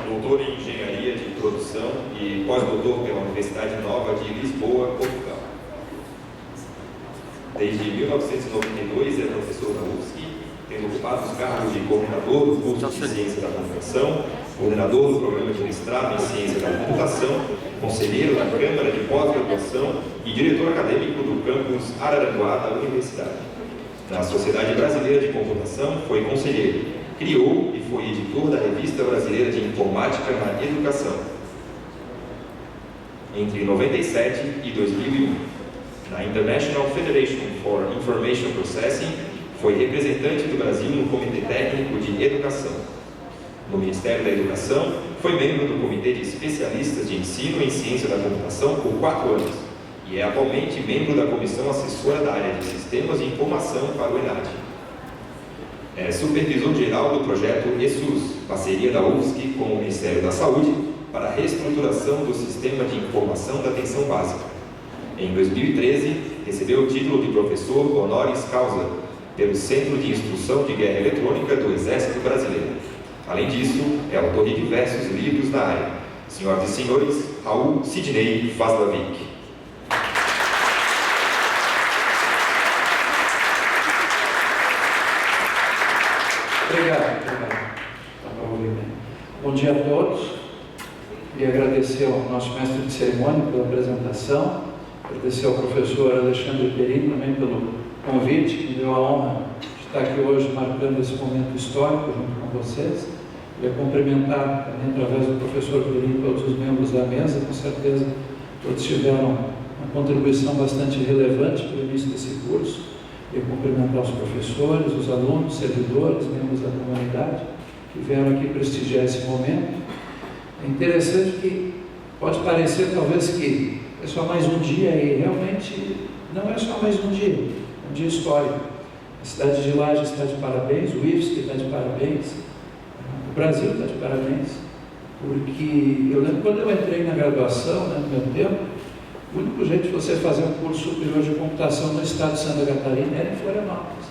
doutor em Engenharia de Produção e pós-doutor pela Universidade Nova de Lisboa, Portugal. Desde 1992 é professor da UFSC, tendo ocupado os cargos de coordenador do curso de Ciência da Computação, coordenador do programa de mestrado em Ciência da Computação, conselheiro da Câmara de Pós-Graduação e diretor acadêmico do campus Araranguá da Universidade. Na Sociedade Brasileira de Computação foi conselheiro, criou e foi editor da Revista Brasileira de Informática na Educação entre 97 e 2001. Na International Federation for Information Processing, foi representante do Brasil no Comitê Técnico de Educação. No Ministério da Educação, foi membro do Comitê de Especialistas de Ensino em Ciência da Computação por 4 anos e é atualmente membro da Comissão Assessora da Área de Sistemas de Informação para o ENAD. É supervisor-geral do projeto ESUS, parceria da UFSC com o Ministério da Saúde para a reestruturação do Sistema de Informação da Atenção Básica. Em 2013, recebeu o título de professor honoris causa pelo Centro de Instrução de Guerra Eletrônica do Exército Brasileiro. Além disso, é autor de diversos livros na área. Senhoras e senhores, Raul Sidney Vaslavic. Obrigado. Bom dia a todos. Queria agradecer ao nosso mestre de cerimônia pela apresentação, agradecer ao professor Alexandre Perim também pelo convite, que me deu a honra de estar aqui hoje marcando esse momento histórico junto com vocês. Queria cumprimentar também, através do professor Perim, todos os membros da mesa, com certeza todos tiveram uma contribuição bastante relevante para o início desse curso. Queria cumprimentar os professores, os alunos, servidores, membros da comunidade que vieram aqui prestigiar esse momento. É interessante que pode parecer talvez que é só mais um dia e realmente não é só mais um dia, é um dia histórico. A cidade de Laje está de parabéns, o IFSC está de parabéns, o Brasil está de parabéns, porque eu lembro quando eu entrei na graduação, no meu tempo, o único jeito de você fazer um curso superior de computação no estado de Santa Catarina era em Florianópolis.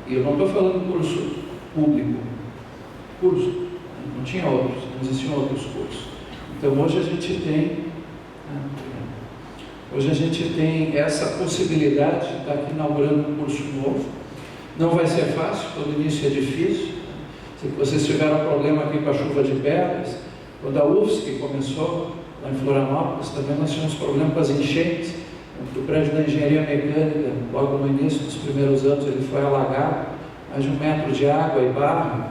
E eu não estou falando curso público, não tinha outros, não existiam outros cursos. Então hoje a gente tem essa possibilidade de estar aqui inaugurando um curso novo. Não vai ser fácil, todo início é difícil. Se vocês tiveram problema aqui com a chuva de pedras, quando a UFSC começou lá em Florianópolis, também nós tínhamos problema com as enchentes. O prédio da engenharia mecânica, logo no início dos primeiros anos, ele foi alagado, mais de 1 metro de água e barro,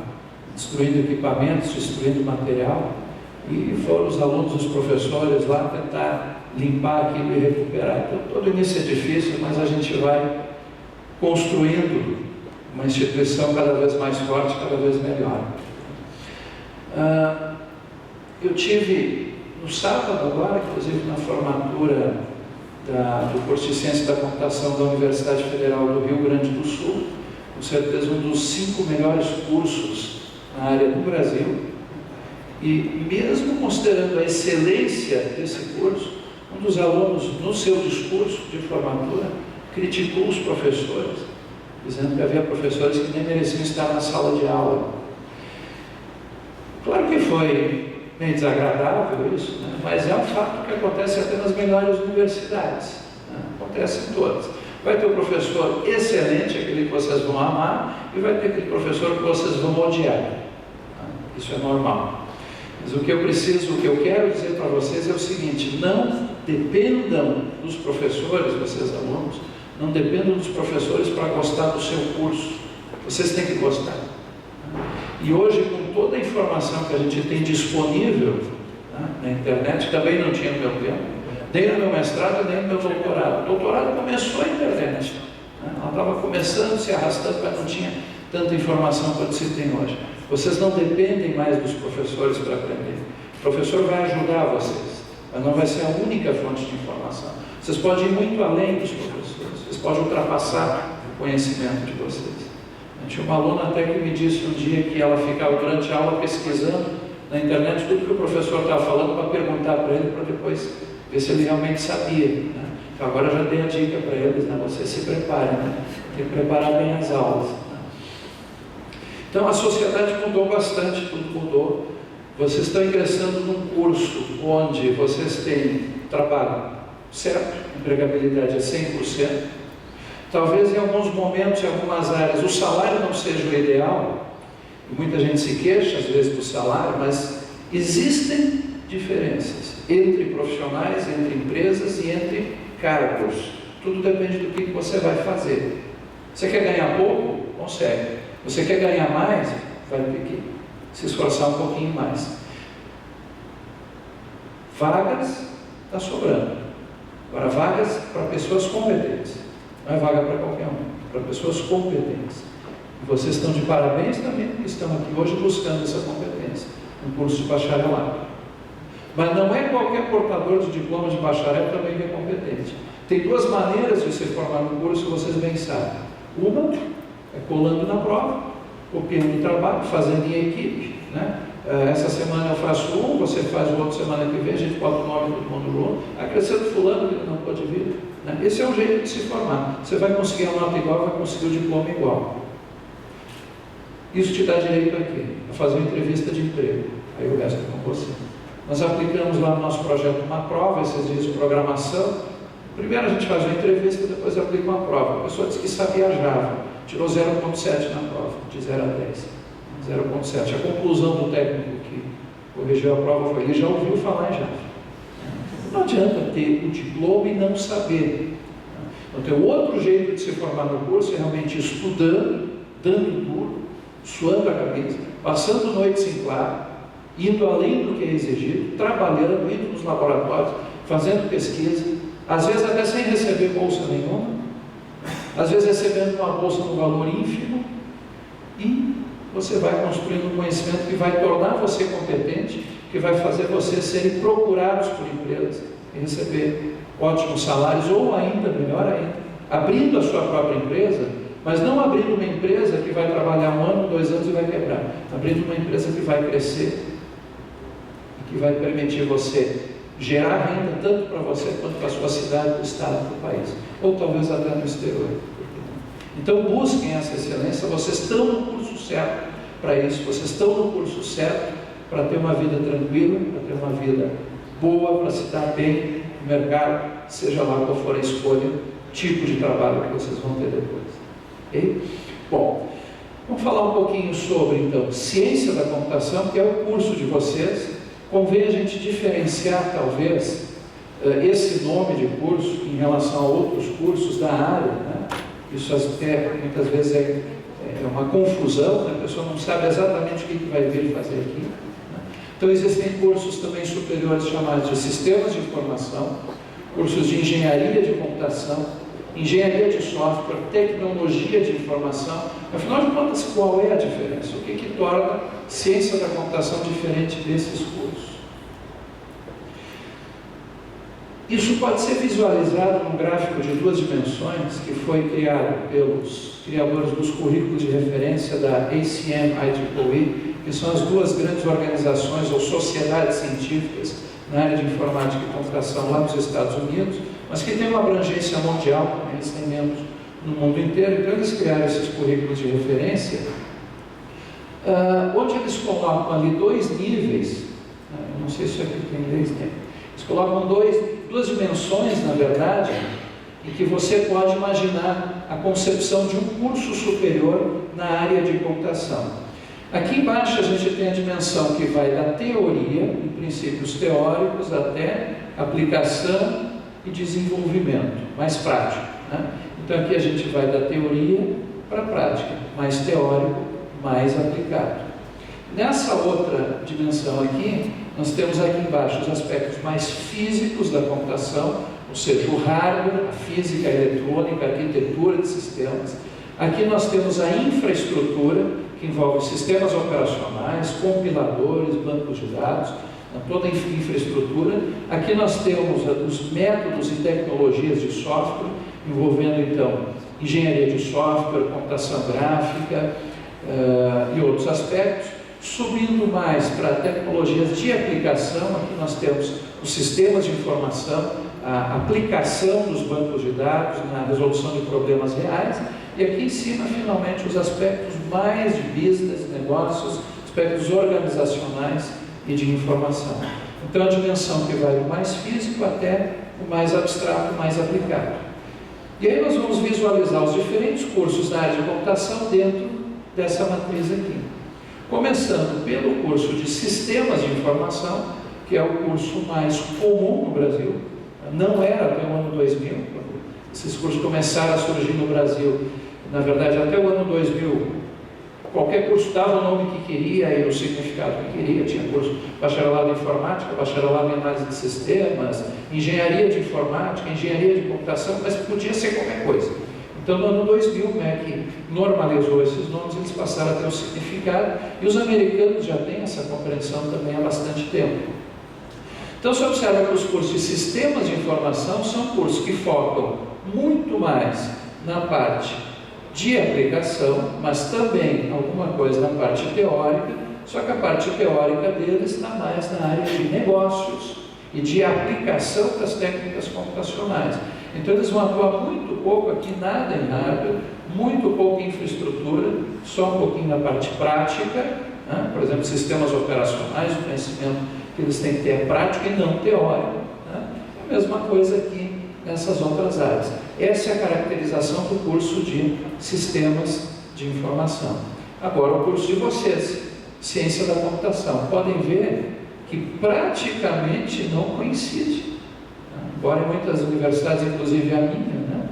destruindo equipamentos, destruindo material. E foram os alunos, os professores lá tentar limpar aquilo e recuperar. Então, todo início é difícil, mas a gente vai construindo uma instituição cada vez mais forte, cada vez melhor. Eu tive no sábado agora, inclusive na formatura do curso de Ciência da Computação da Universidade Federal do Rio Grande do Sul, com certeza um dos 5 melhores cursos na área do Brasil. E mesmo considerando a excelência desse curso, um dos alunos, no seu discurso de formatura, criticou os professores, dizendo que havia professores que nem mereciam estar na sala de aula. Claro que foi meio desagradável isso, né? Mas é um fato que acontece até nas melhores universidades, né? Acontece em todas. Vai ter um professor excelente, aquele que vocês vão amar, e vai ter aquele professor que vocês vão odiar, né? Isso é normal. Mas o que eu quero dizer para vocês é o seguinte: não dependam dos professores, vocês alunos, não dependam dos professores para gostar do seu curso. Vocês têm que gostar. E hoje, com toda a informação que a gente tem disponível, né, na internet, também não tinha no meu tempo, nem no meu mestrado, nem no meu doutorado. O doutorado começou a internet, né? Ela estava começando, se arrastando, mas não tinha tanta informação quanto se tem hoje. Vocês não dependem mais dos professores para aprender. O professor vai ajudar vocês, mas não vai ser a única fonte de informação. Vocês podem ir muito além dos professores, vocês podem ultrapassar o conhecimento de vocês. Tinha uma aluna até que me disse um dia que ela ficava durante a aula pesquisando na internet tudo que o professor estava falando para perguntar para ele, para depois ver se ele realmente sabia, né? Então agora já dei a dica para eles, né? Vocês se preparem, né? Tem que preparar bem as aulas, né? Então a sociedade mudou bastante, tudo mudou. vocês estão ingressando num curso onde vocês têm trabalho certo, empregabilidade é 100%, talvez em alguns momentos, em algumas áreas, o salário não seja o ideal, e muita gente se queixa às vezes do salário, mas existem diferenças entre profissionais, entre empresas e entre cargos. Tudo depende do que você vai fazer. Você quer ganhar pouco? Consegue. Você quer ganhar mais? Vai ter que se esforçar um pouquinho mais. Vagas está sobrando. Agora, vagas para pessoas competentes. Não é vaga para qualquer um, para pessoas competentes. E vocês estão de parabéns também, porque estão aqui hoje buscando essa competência. Um curso de bacharelado. Mas não é qualquer portador de diploma de bacharel também que é competente. Tem duas maneiras de se formar no curso, vocês bem sabem. Uma é colando na prova, copiando o trabalho, fazendo em equipe, né? Essa semana eu faço um, você faz o outro semana que vem, a gente bota o nome todo mundo junto, acrescenta fulano que ele não pode vir, né? Esse é o jeito de se formar. Você vai conseguir a nota igual, vai conseguir o diploma igual. Isso te dá direito aqui, a fazer uma entrevista de emprego. Aí o resto é com você. Nós aplicamos lá no nosso projeto uma prova, esses dias de programação. Primeiro a gente faz uma entrevista, depois aplica uma prova. A pessoa disse que sabia Java, tirou 0,7 na prova, de 0 a 10. 0,7. A conclusão do técnico que corrigiu a prova foi: ele já ouviu falar em Java. Não adianta ter o diploma e não saber. Então tem outro jeito de se formar no curso, é realmente estudando, dando duro, suando a cabeça, passando noites em claro, indo além do que é exigido, trabalhando, indo nos laboratórios, fazendo pesquisa, às vezes até sem receber bolsa nenhuma, às vezes recebendo uma bolsa no valor ínfimo, e você vai construindo um conhecimento que vai tornar você competente, que vai fazer vocês serem procurados por empresas e receber ótimos salários, ou ainda, melhor ainda, abrindo a sua própria empresa, mas não abrindo uma empresa que vai trabalhar 1 ano, 2 anos e vai quebrar, abrindo uma empresa que vai crescer e que vai permitir você gerar renda tanto para você quanto para a sua cidade, para o estado, para o país, ou talvez até no exterior. Então busquem essa excelência, vocês estão no curso certo para isso, vocês estão no curso certo para ter uma vida tranquila, para ter uma vida boa, para se dar bem no mercado, seja lá qual for a escolha, tipo de trabalho que vocês vão ter depois. Okay? Bom, vamos falar um pouquinho sobre então ciência da computação, que é o curso de vocês. Convém a gente diferenciar talvez esse nome de curso em relação a outros cursos da área, né? Isso até muitas vezes é uma confusão, né? A pessoa não sabe exatamente o que vai vir fazer aqui, né? Então existem cursos também superiores chamados de sistemas de informação, cursos de engenharia de computação, engenharia de software, tecnologia de informação. Afinal de contas, qual é a diferença? O que torna ciência da computação diferente desses cursos? Isso pode ser visualizado num gráfico de 2 dimensões que foi criado pelos criadores dos currículos de referência da ACM-IEEE, que são as duas grandes organizações ou sociedades científicas na área de informática e computação lá nos Estados Unidos, mas que tem uma abrangência mundial, eles têm membros no mundo inteiro. Então eles criaram esses currículos de referência, onde eles colocam ali 2 níveis, eu não sei se aqui tem inglês, né? Eles colocam duas dimensões, na verdade, em que você pode imaginar a concepção de um curso superior na área de computação. Aqui embaixo a gente tem a dimensão que vai da teoria, em princípios teóricos, até aplicação e desenvolvimento, mais prático, né? Então aqui a gente vai da teoria para a prática, mais teórico, mais aplicado. Nessa outra dimensão aqui, nós temos aqui embaixo os aspectos mais físicos da computação, ou seja, o hardware, a física, a eletrônica, a arquitetura de sistemas. Aqui nós temos a infraestrutura, que envolve sistemas operacionais, compiladores, bancos de dados, toda a infraestrutura. Aqui nós temos os métodos e tecnologias de software, envolvendo então engenharia de software, computação gráfica e outros aspectos. Subindo mais para tecnologias de aplicação, aqui nós temos os sistemas de informação, a aplicação dos bancos de dados na resolução de problemas reais, e aqui em cima, finalmente, os aspectos mais de business, negócios, aspectos organizacionais e de informação. Então, a dimensão que vai do mais físico até o mais abstrato, mais aplicado. E aí nós vamos visualizar os diferentes cursos da área de computação dentro dessa matriz aqui. Começando pelo curso de Sistemas de Informação, que é o curso mais comum no Brasil. Não era até o ano 2000, quando esses cursos começaram a surgir no Brasil. Na verdade, até o ano 2000, qualquer curso dava o nome que queria e o significado que queria. Tinha curso bacharelado em informática, bacharelado em análise de sistemas, engenharia de informática, engenharia de computação, mas podia ser qualquer coisa. Então, no ano 2000, o MEC normalizou esses nomes, eles passaram a ter o significado, e os americanos já têm essa compreensão também há bastante tempo. Então, se observa que os cursos de Sistemas de Informação são cursos que focam muito mais na parte de aplicação, mas também alguma coisa na parte teórica, só que a parte teórica deles está mais na área de negócios e de aplicação das técnicas computacionais. Então, eles vão atuar muito pouco aqui, nada em hardware, muito pouco em infraestrutura, só um pouquinho na parte prática, né? Por exemplo, sistemas operacionais, o conhecimento que eles têm que ter é prático e não teórico, né? A mesma coisa aqui nessas outras áreas. Essa é a caracterização do curso de Sistemas de Informação. Agora, o curso de vocês, Ciência da Computação, podem ver que praticamente não coincide. Embora em muitas universidades, inclusive a minha, né,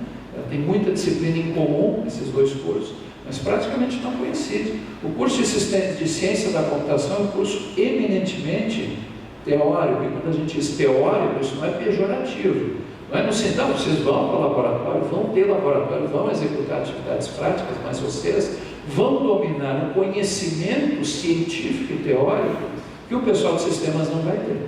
tem muita disciplina em comum esses dois cursos, mas praticamente não coincide. O curso de Ciência da Computação é um curso eminentemente teórico, e quando a gente diz teórico, isso não é pejorativo. Não é no sentido, vocês vão para o laboratório, vão ter laboratório, vão executar atividades práticas, mas vocês vão dominar um conhecimento científico e teórico que o pessoal de sistemas não vai ter.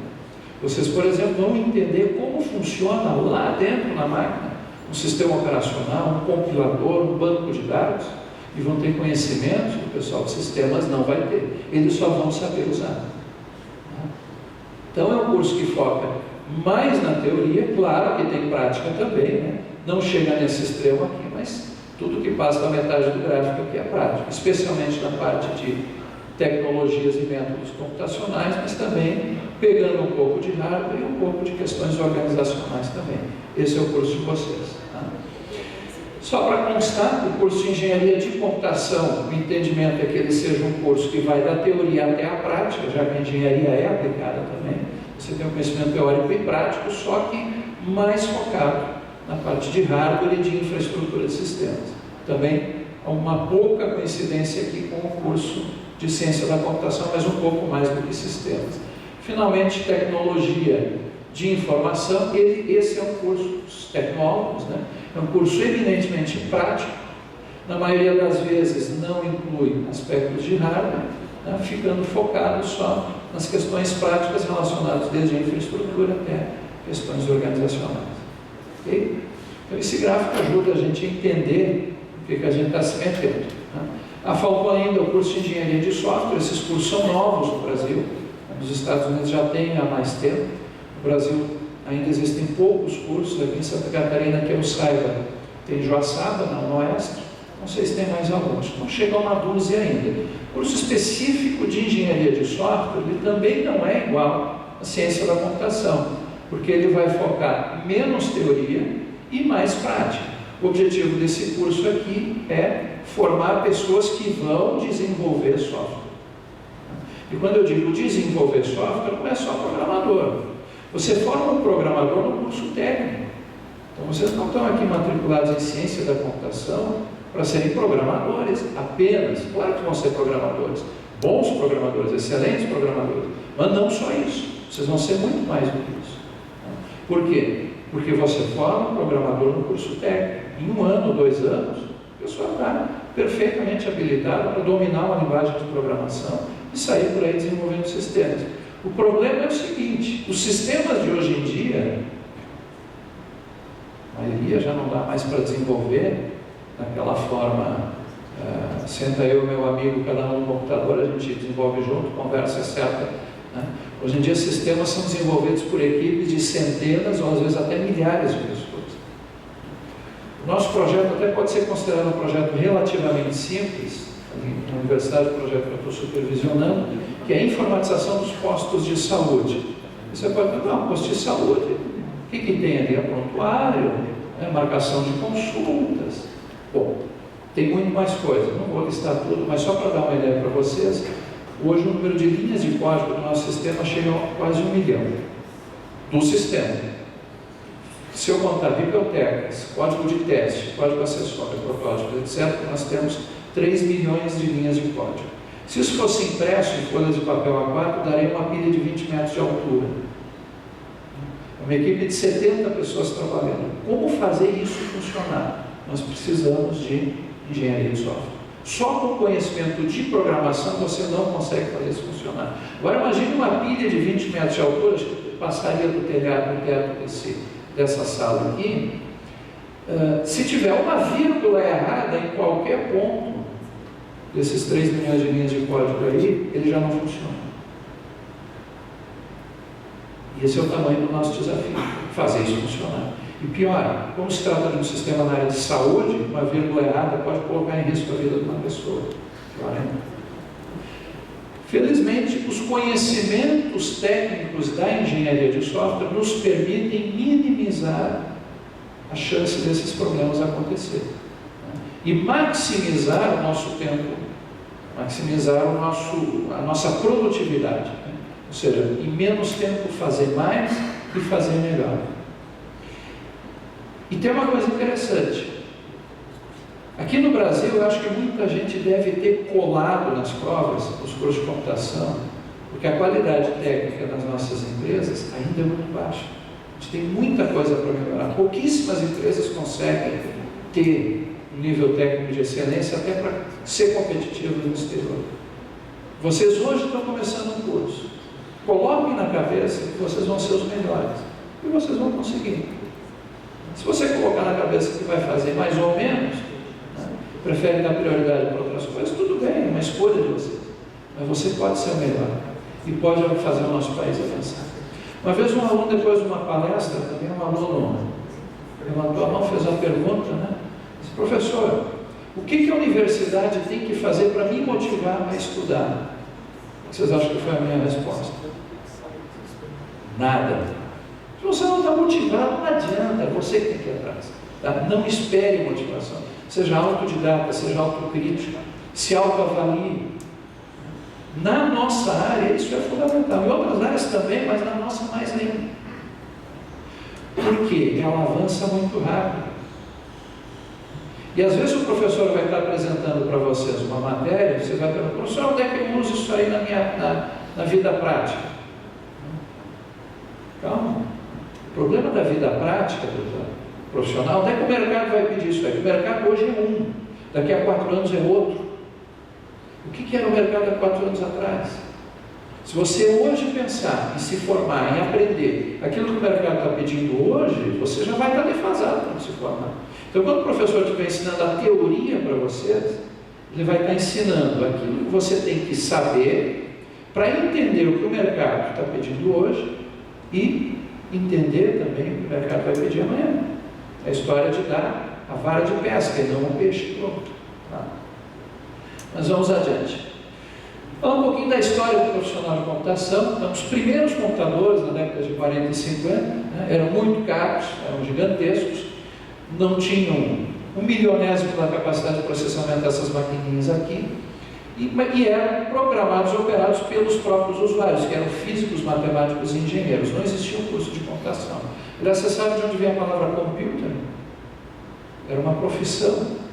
Vocês, por exemplo, vão entender como funciona lá dentro na máquina um sistema operacional, um compilador, um banco de dados, e vão ter conhecimentos que o pessoal de sistemas não vai ter. Eles só vão saber usar. Então, é um curso que foca mais na teoria, claro que tem prática também, né? Não chega nesse extremo aqui, mas tudo que passa da metade do gráfico aqui é prática, especialmente na parte de tecnologias e métodos computacionais, mas também pegando um pouco de hardware e um pouco de questões organizacionais também. Esse é o curso de vocês. Tá? Só para constar, o curso de Engenharia de Computação, o entendimento é que ele seja um curso que vai da teoria até a prática, já que a engenharia é aplicada também. Você tem um conhecimento teórico e prático, só que mais focado na parte de hardware e de infraestrutura de sistemas. Também há uma pouca coincidência aqui com o curso de Ciência da Computação, mas um pouco mais do que sistemas. Finalmente, Tecnologia de Informação, esse é um curso dos tecnólogos, né? É um curso eminentemente prático, na maioria das vezes não inclui aspectos de hardware, né? Ficando focado só nas questões práticas relacionadas desde a infraestrutura até questões organizacionais. Okay? Então, esse gráfico ajuda a gente a entender o que a gente está se metendo. Né? Faltou ainda o curso de Engenharia de Software. Esses cursos são novos no Brasil. Nos Estados Unidos já tem há mais tempo. No Brasil ainda existem poucos cursos. Aqui em Santa Catarina, que eu saiba, tem Joaçaba, no Oeste. Não sei se tem mais alguns. Não chega a uma dúzia ainda. Curso específico de Engenharia de Software, ele também não é igual à Ciência da Computação, porque ele vai focar menos teoria e mais prática. O objetivo desse curso aqui é formar pessoas que vão desenvolver software. E quando eu digo desenvolver software, não é só programador. Você forma um programador no curso técnico. Então, vocês não estão aqui matriculados em Ciência da Computação para serem programadores apenas. Claro que vão ser programadores, bons programadores, excelentes programadores, mas não só isso. Vocês vão ser muito mais do que isso. Por quê? Porque você forma um programador no curso técnico. Em 1 ano, 2 anos, a pessoa está perfeitamente habilitada para dominar uma linguagem de programação e sair por aí desenvolvendo sistemas. O problema é o seguinte: os sistemas de hoje em dia, a maioria já não dá mais para desenvolver daquela forma, senta eu e meu amigo, cada um no computador, a gente desenvolve junto, conversa certa. Né? Hoje em dia, sistemas são desenvolvidos por equipes de centenas ou às vezes até milhares de pessoas. O nosso projeto até pode ser considerado um projeto relativamente simples. Na universidade, o projeto que eu estou supervisionando, que é a informatização dos postos de saúde. Você pode perguntar, um posto de saúde, o que tem ali? É prontuário, marcação de consultas. Bom, tem muito mais coisa, não vou listar tudo, mas só para dar uma ideia para vocês, hoje o número de linhas de código do nosso sistema chega a quase 1 milhão. Do sistema. Se eu contar bibliotecas, código de teste, código acessório, protótipo, etc., nós temos 3 milhões de linhas de código. Se isso fosse impresso em folhas de papel A4, daria uma pilha de 20 metros de altura. Uma equipe de 70 pessoas trabalhando. Como fazer isso funcionar? Nós precisamos de engenharia de software. Só com conhecimento de programação você não consegue fazer isso funcionar. Agora imagine uma pilha de 20 metros de altura que passaria do telhado no teto dessa sala aqui. Se tiver uma vírgula errada em qualquer ponto desses 3 milhões de linhas de código aí, ele já não funciona. E esse é o tamanho do nosso desafio, fazer isso funcionar. E pior, como se trata de um sistema na área de saúde, uma vírgula errada pode colocar em risco a vida de uma pessoa. Pior ainda. Felizmente, os conhecimentos técnicos da engenharia de software nos permitem minimizar a chance desses problemas acontecerem. E maximizar o nosso tempo, maximizar a nossa produtividade. Ou seja, em menos tempo fazer mais e fazer melhor. E tem uma coisa interessante. Aqui no Brasil, eu acho que muita gente deve ter colado nas provas, nos cursos de computação, porque a qualidade técnica das nossas empresas ainda é muito baixa. A gente tem muita coisa para melhorar. Pouquíssimas empresas conseguem ter um nível técnico de excelência até para ser competitivo no exterior. Vocês hoje estão começando um curso. Coloquem na cabeça que vocês vão ser os melhores. E vocês vão conseguir. Se você colocar na cabeça que vai fazer mais ou menos, prefere dar prioridade para outras coisas, tudo bem, é uma escolha de vocês. Mas você pode ser o melhor. E pode fazer o nosso país avançar. Uma vez um aluno, depois de uma palestra, também um aluno levantou a mão, fez uma pergunta, disse, professor, o que a universidade tem que fazer para me motivar a estudar? Vocês acham que foi a minha resposta? Nada. Se você não está motivado, não adianta, é você que tem que ir atrás. Tá? Não espere motivação. Seja autodidata, seja autocrítica, se autoavalie. Na nossa área, isso é fundamental. Em outras áreas também, mas na nossa mais ainda. Por quê? Ela avança muito rápido. E às vezes o professor vai estar apresentando para vocês uma matéria, você vai perguntar, professor, onde é que eu uso isso aí na vida prática? Calma. O problema da vida prática do profissional, onde é que o mercado vai pedir isso aí? O mercado hoje é um, daqui a 4 anos é outro. O que era o mercado há 4 anos atrás? Se você hoje pensar em se formar, em aprender aquilo que o mercado está pedindo hoje, você já vai estar defasado para se formar. Então, quando o professor estiver ensinando a teoria para vocês, ele vai estar ensinando aquilo que você tem que saber para entender o que o mercado está pedindo hoje e entender também o que o mercado vai pedir amanhã. É a história de dar a vara de pesca e não o peixe pronto. Tá? Mas vamos adiante. Falar um pouquinho da história do profissional de computação. Então, os primeiros computadores na década de 40 e 50 eram muito caros, eram gigantescos, não tinham 1/1000º da capacidade de processamento dessas maquininhas aqui, e eram programados e operados pelos próprios usuários, que eram físicos, matemáticos e engenheiros. Não existia um curso de computação. Você sabe de onde vem a palavra computer? Era uma profissão.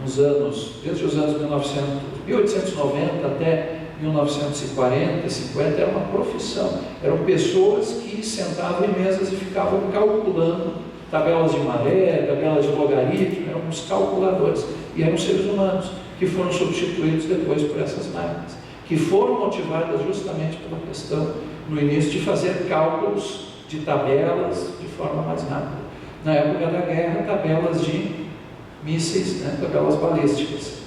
Desde os anos 1890 até 1940, 50, era uma profissão. Eram pessoas que sentavam em mesas e ficavam calculando tabelas de maré, tabelas de logaritmo, eram uns calculadores. E eram seres humanos que foram substituídos depois por essas máquinas, que foram motivadas justamente pela questão, no início, de fazer cálculos de tabelas de forma mais rápida. Na época da guerra, tabelas de mísseis, tabelas balísticas.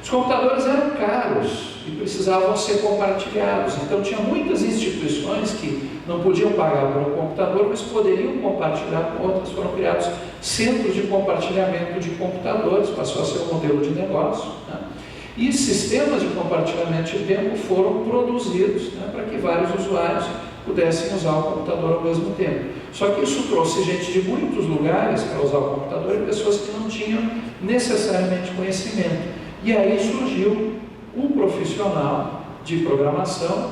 Os computadores eram caros e precisavam ser compartilhados. Então, tinha muitas instituições que não podiam pagar por um computador, mas poderiam compartilhar com outras. Foram criados centros de compartilhamento de computadores, passou a ser um modelo de negócio. E sistemas de compartilhamento de tempo foram produzidos, né, para que vários usuários pudessem usar o computador ao mesmo tempo. Só que isso trouxe gente de muitos lugares para usar o computador e pessoas que não tinham necessariamente conhecimento. E aí surgiu um profissional de programação,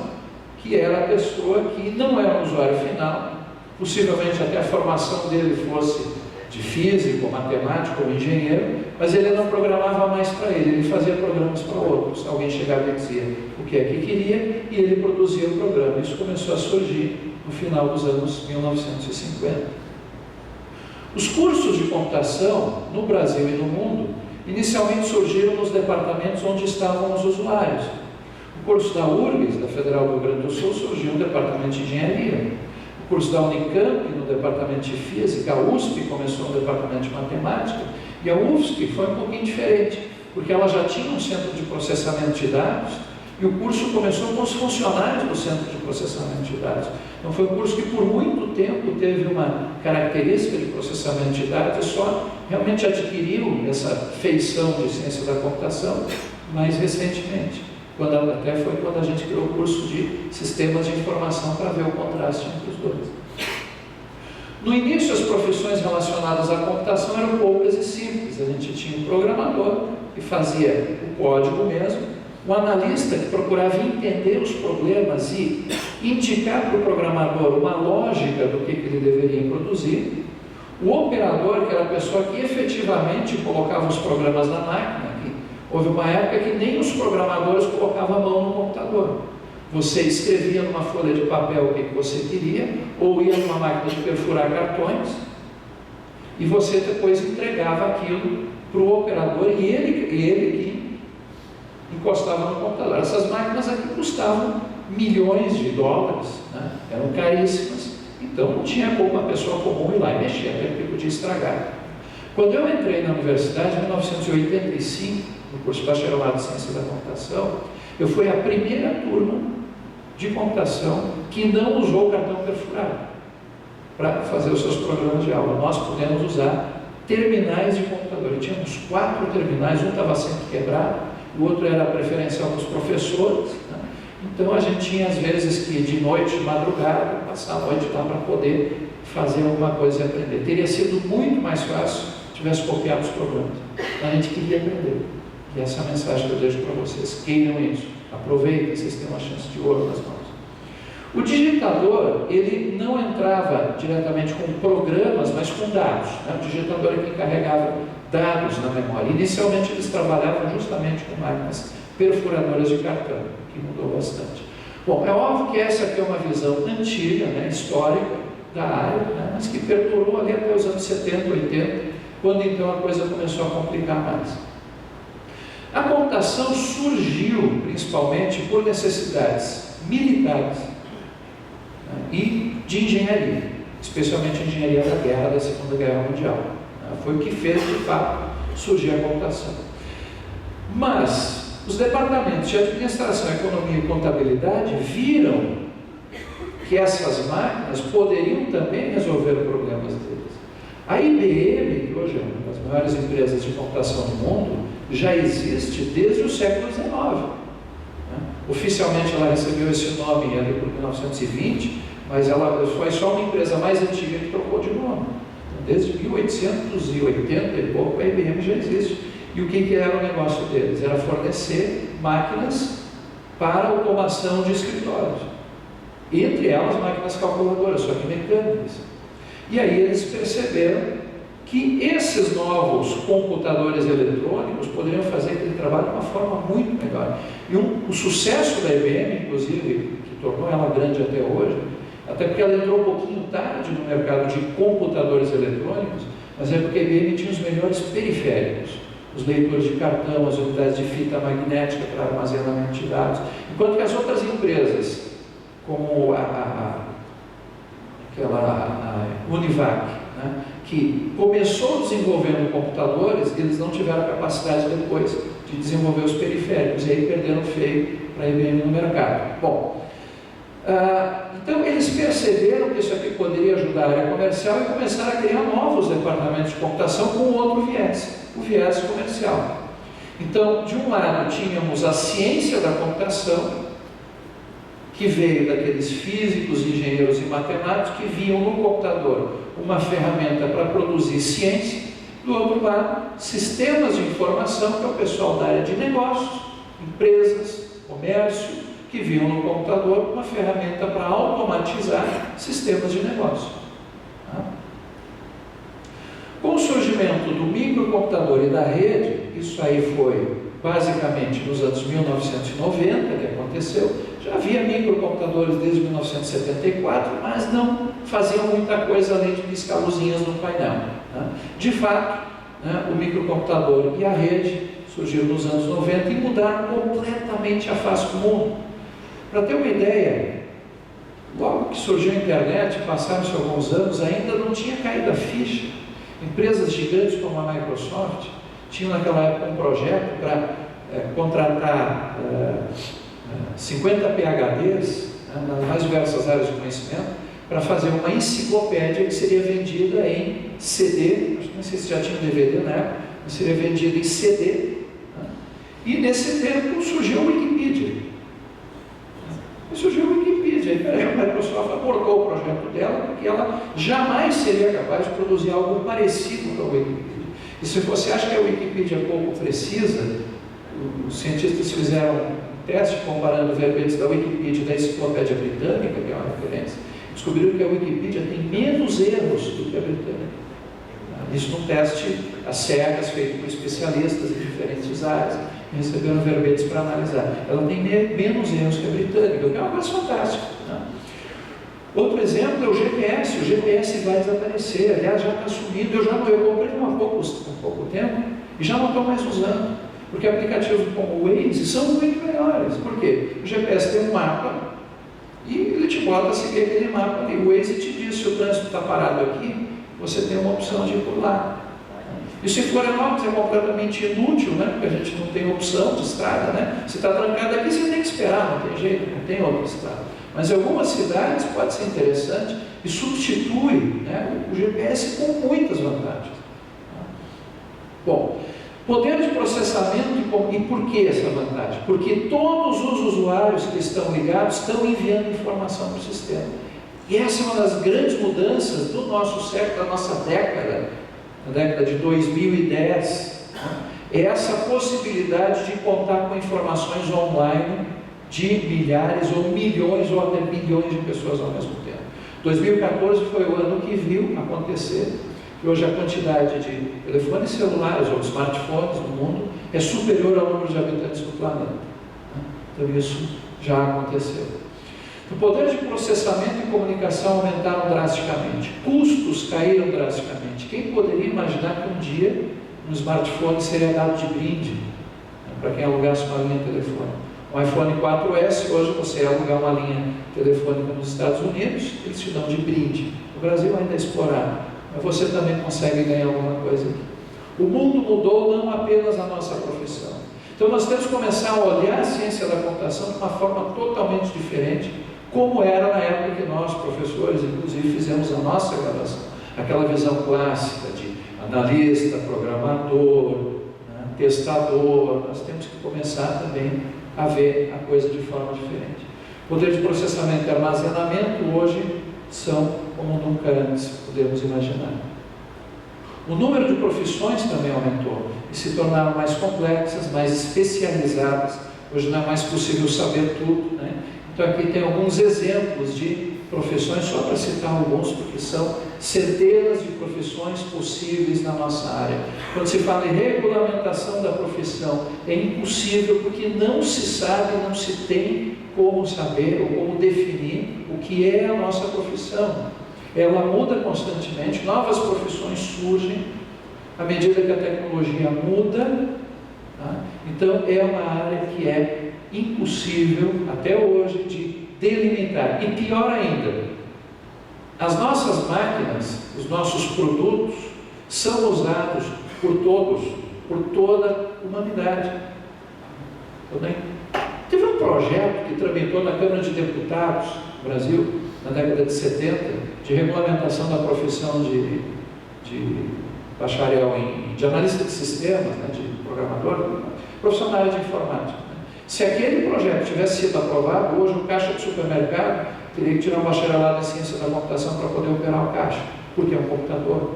que era a pessoa que não era um usuário final, possivelmente até a formação dele fosse de físico, matemático ou engenheiro, mas ele não programava mais para ele fazia programas para outros. Alguém chegava e dizia o que é que queria e ele produzia o programa. Isso começou a surgir no final dos anos 1950. Os cursos de computação no Brasil e no mundo inicialmente surgiram nos departamentos onde estavam os usuários. O curso da URGS, da Federal do Rio Grande do Sul, surgiu no departamento de engenharia. O curso da Unicamp, no departamento de física. A USP começou no departamento de matemática. E a UFSC foi um pouquinho diferente, porque ela já tinha um centro de processamento de dados, e o curso começou com os funcionários do centro de processamento de dados. Então foi um curso que por muito tempo teve uma característica de processamento de dados e só realmente adquiriu essa feição de ciência da computação mais recentemente. Até foi quando a gente criou o curso de sistemas de informação para ver o contraste entre os dois. No início, as profissões relacionadas à computação eram poucas e simples. A gente tinha um programador que fazia o código mesmo, um analista que procurava entender os problemas e indicar para o programador uma lógica do que ele deveria produzir, o operador, que era a pessoa que efetivamente colocava os programas na máquina. Houve uma época que nem os programadores colocavam a mão no computador. Você escrevia numa folha de papel o que você queria, ou ia numa máquina de perfurar cartões, e você depois entregava aquilo para o operador, e ele que encostava no computador. Essas máquinas aqui custavam milhões de dólares, né? Eram caríssimas, então não tinha como uma pessoa comum ir lá e mexer, até porque podia estragar. Quando eu entrei na universidade, em 1985, no curso de bacharelado em Ciência da Computação, eu fui a primeira turma de computação que não usou cartão perfurado para fazer os seus programas de aula. Nós pudemos usar terminais de computador. E tínhamos 4 terminais, um estava sempre quebrado, o outro era preferencial para os professores, né? Então a gente tinha às vezes que ir de noite, de madrugada, passar a noite lá para poder fazer alguma coisa e aprender. Teria sido muito mais fácil se tivesse copiado os programas. A gente queria aprender. E essa é a mensagem que eu deixo para vocês. Queiram isso. Aproveitem, vocês têm uma chance de ouro nas mãos. O digitador, ele não entrava diretamente com programas, mas com dados, né? O digitador é quem carregava dados na memória. Inicialmente eles trabalhavam justamente com máquinas perfuradoras de cartão, que mudou bastante. Bom, é óbvio que essa aqui é uma visão antiga, né, histórica da área, né, mas que perdurou ali até os anos 70, 80, quando então a coisa começou a complicar mais. A computação surgiu principalmente por necessidades militares, né, e de engenharia, especialmente a engenharia da guerra, da Segunda Guerra Mundial. Né, foi o que fez, de fato, surgir a computação. Mas os departamentos de administração, economia e contabilidade viram que essas máquinas poderiam também resolver os problemas deles. A IBM, que hoje é uma das maiores empresas de computação do mundo, já existe desde o século XIX. Né? Oficialmente ela recebeu esse nome ali por 1920, mas ela foi só uma empresa mais antiga que trocou de nome. Então, desde 1880 e pouco a IBM já existe. E o que era o negócio deles? Era fornecer máquinas para automação de escritórios. Entre elas, máquinas calculadoras, só que mecânicas. E aí eles perceberam que esses novos computadores eletrônicos poderiam fazer aquele trabalho de uma forma muito melhor. E o sucesso da IBM, inclusive, que tornou ela grande até hoje, até porque ela entrou um pouquinho tarde no mercado de computadores eletrônicos, mas é porque a IBM tinha os melhores periféricos. Os leitores de cartão, as unidades de fita magnética para armazenamento de dados, enquanto que as outras empresas, como a Univac, né, que começou desenvolvendo computadores, eles não tiveram a capacidade depois de desenvolver os periféricos, e aí perderam feio para a IBM no mercado. Bom, então eles perceberam que isso aqui poderia ajudar a área comercial e começaram a criar novos departamentos de computação com outro viés, o viés comercial. Então, de um lado, tínhamos a ciência da computação, que veio daqueles físicos, engenheiros e matemáticos que viam no computador uma ferramenta para produzir ciência. Do outro lado, sistemas de informação, que é o pessoal da área de negócios, empresas, comércio, que viam no computador uma ferramenta para automatizar sistemas de negócio. Com o surgimento do microcomputador e da rede, isso aí foi basicamente nos anos 1990 que aconteceu. Já havia microcomputadores desde 1974, mas não faziam muita coisa além de piscar luzinhas no painel. De fato, o microcomputador e a rede surgiram nos anos 90 e mudaram completamente a face do mundo. Para ter uma ideia, logo que surgiu a internet, passaram-se alguns anos, ainda não tinha caído a ficha. Empresas gigantes como a Microsoft tinham naquela época um projeto para contratar 50 PhDs nas mais diversas áreas de conhecimento para fazer uma enciclopédia que seria vendida em CD, não sei se já tinha DVD na época, mas seria vendida em CD. E nesse tempo surgiu a Wikipedia. E a Microsoft abortou o projeto dela porque ela jamais seria capaz de produzir algo parecido com a Wikipedia. E se você acha que a Wikipedia é pouco precisa, os cientistas fizeram um teste comparando verbetes da Wikipedia e da Enciclopédia Britânica, que é uma referência, descobriram que a Wikipedia tem menos erros do que a britânica. Isso num teste às cegas, feito por especialistas em diferentes áreas, e receberam verbetes para analisar. Ela tem menos erros que a britânica, o que é uma coisa fantástica. Outro exemplo é o GPS. O GPS vai desaparecer, aliás, já está sumido. Eu comprei há pouco tempo e já não estou mais usando, porque aplicativos como o Waze são muito melhores. Por quê? O GPS tem um mapa e ele te bota a seguir aquele mapa ali. O Waze te diz: se o trânsito está parado aqui, você tem uma opção de ir por lá. E se Florianópolis é completamente inútil, porque a gente não tem opção de estrada, Se está trancado aqui, você tem que esperar, não tem jeito, não tem outra estrada. Mas em algumas cidades pode ser interessante e substitui o GPS com muitas vantagens. Bom, poder de processamento, e por que essa vantagem? Porque todos os usuários que estão ligados estão enviando informação para o sistema. E essa é uma das grandes mudanças do nosso século, da nossa década, na década de 2010, é essa possibilidade de contar com informações online de milhares ou milhões ou até bilhões de pessoas ao mesmo tempo. 2014 foi o ano que viu acontecer que hoje a quantidade de telefones celulares ou smartphones no mundo é superior ao número de habitantes do planeta. Então isso já aconteceu. O poder de processamento e comunicação aumentaram drasticamente, custos caíram drasticamente. Quem poderia imaginar que um dia um smartphone seria dado de brinde para quem alugasse uma linha telefônica? Um iPhone 4S, hoje você alugar uma linha telefônica nos Estados Unidos, eles te dão de brinde. O Brasil ainda é explorado, mas você também consegue ganhar alguma coisa aqui. O mundo mudou, não apenas a nossa profissão. Então nós temos que começar a olhar a ciência da computação de uma forma totalmente diferente, como era na época que nós, professores, inclusive, fizemos a nossa graduação. Aquela visão clássica de analista, programador, testador. Nós temos que começar também a ver a coisa de forma diferente. Poder de processamento e armazenamento hoje são como nunca antes podemos imaginar. O número de profissões também aumentou e se tornaram mais complexas, mais especializadas. Hoje não é mais possível saber tudo, Então aqui tem alguns exemplos de profissões, só para citar alguns, porque são centenas de profissões possíveis na nossa área. Quando se fala em regulamentação da profissão, é impossível, porque não se sabe, não se tem como saber ou como definir o que é a nossa profissão. Ela muda constantemente, novas profissões surgem à medida que a tecnologia muda. Então é uma área que é impossível até hoje de delimitar. E pior ainda, as nossas máquinas, os nossos produtos são usados por todos, por toda a humanidade. Teve um projeto que tramitou na Câmara de Deputados no Brasil, na década de 70, de regulamentação da profissão de bacharel de analista de sistemas, de programador. Profissional de informática. Se aquele projeto tivesse sido aprovado, hoje o caixa de supermercado teria que tirar um bacharelado em ciência da computação para poder operar o caixa, porque é um computador.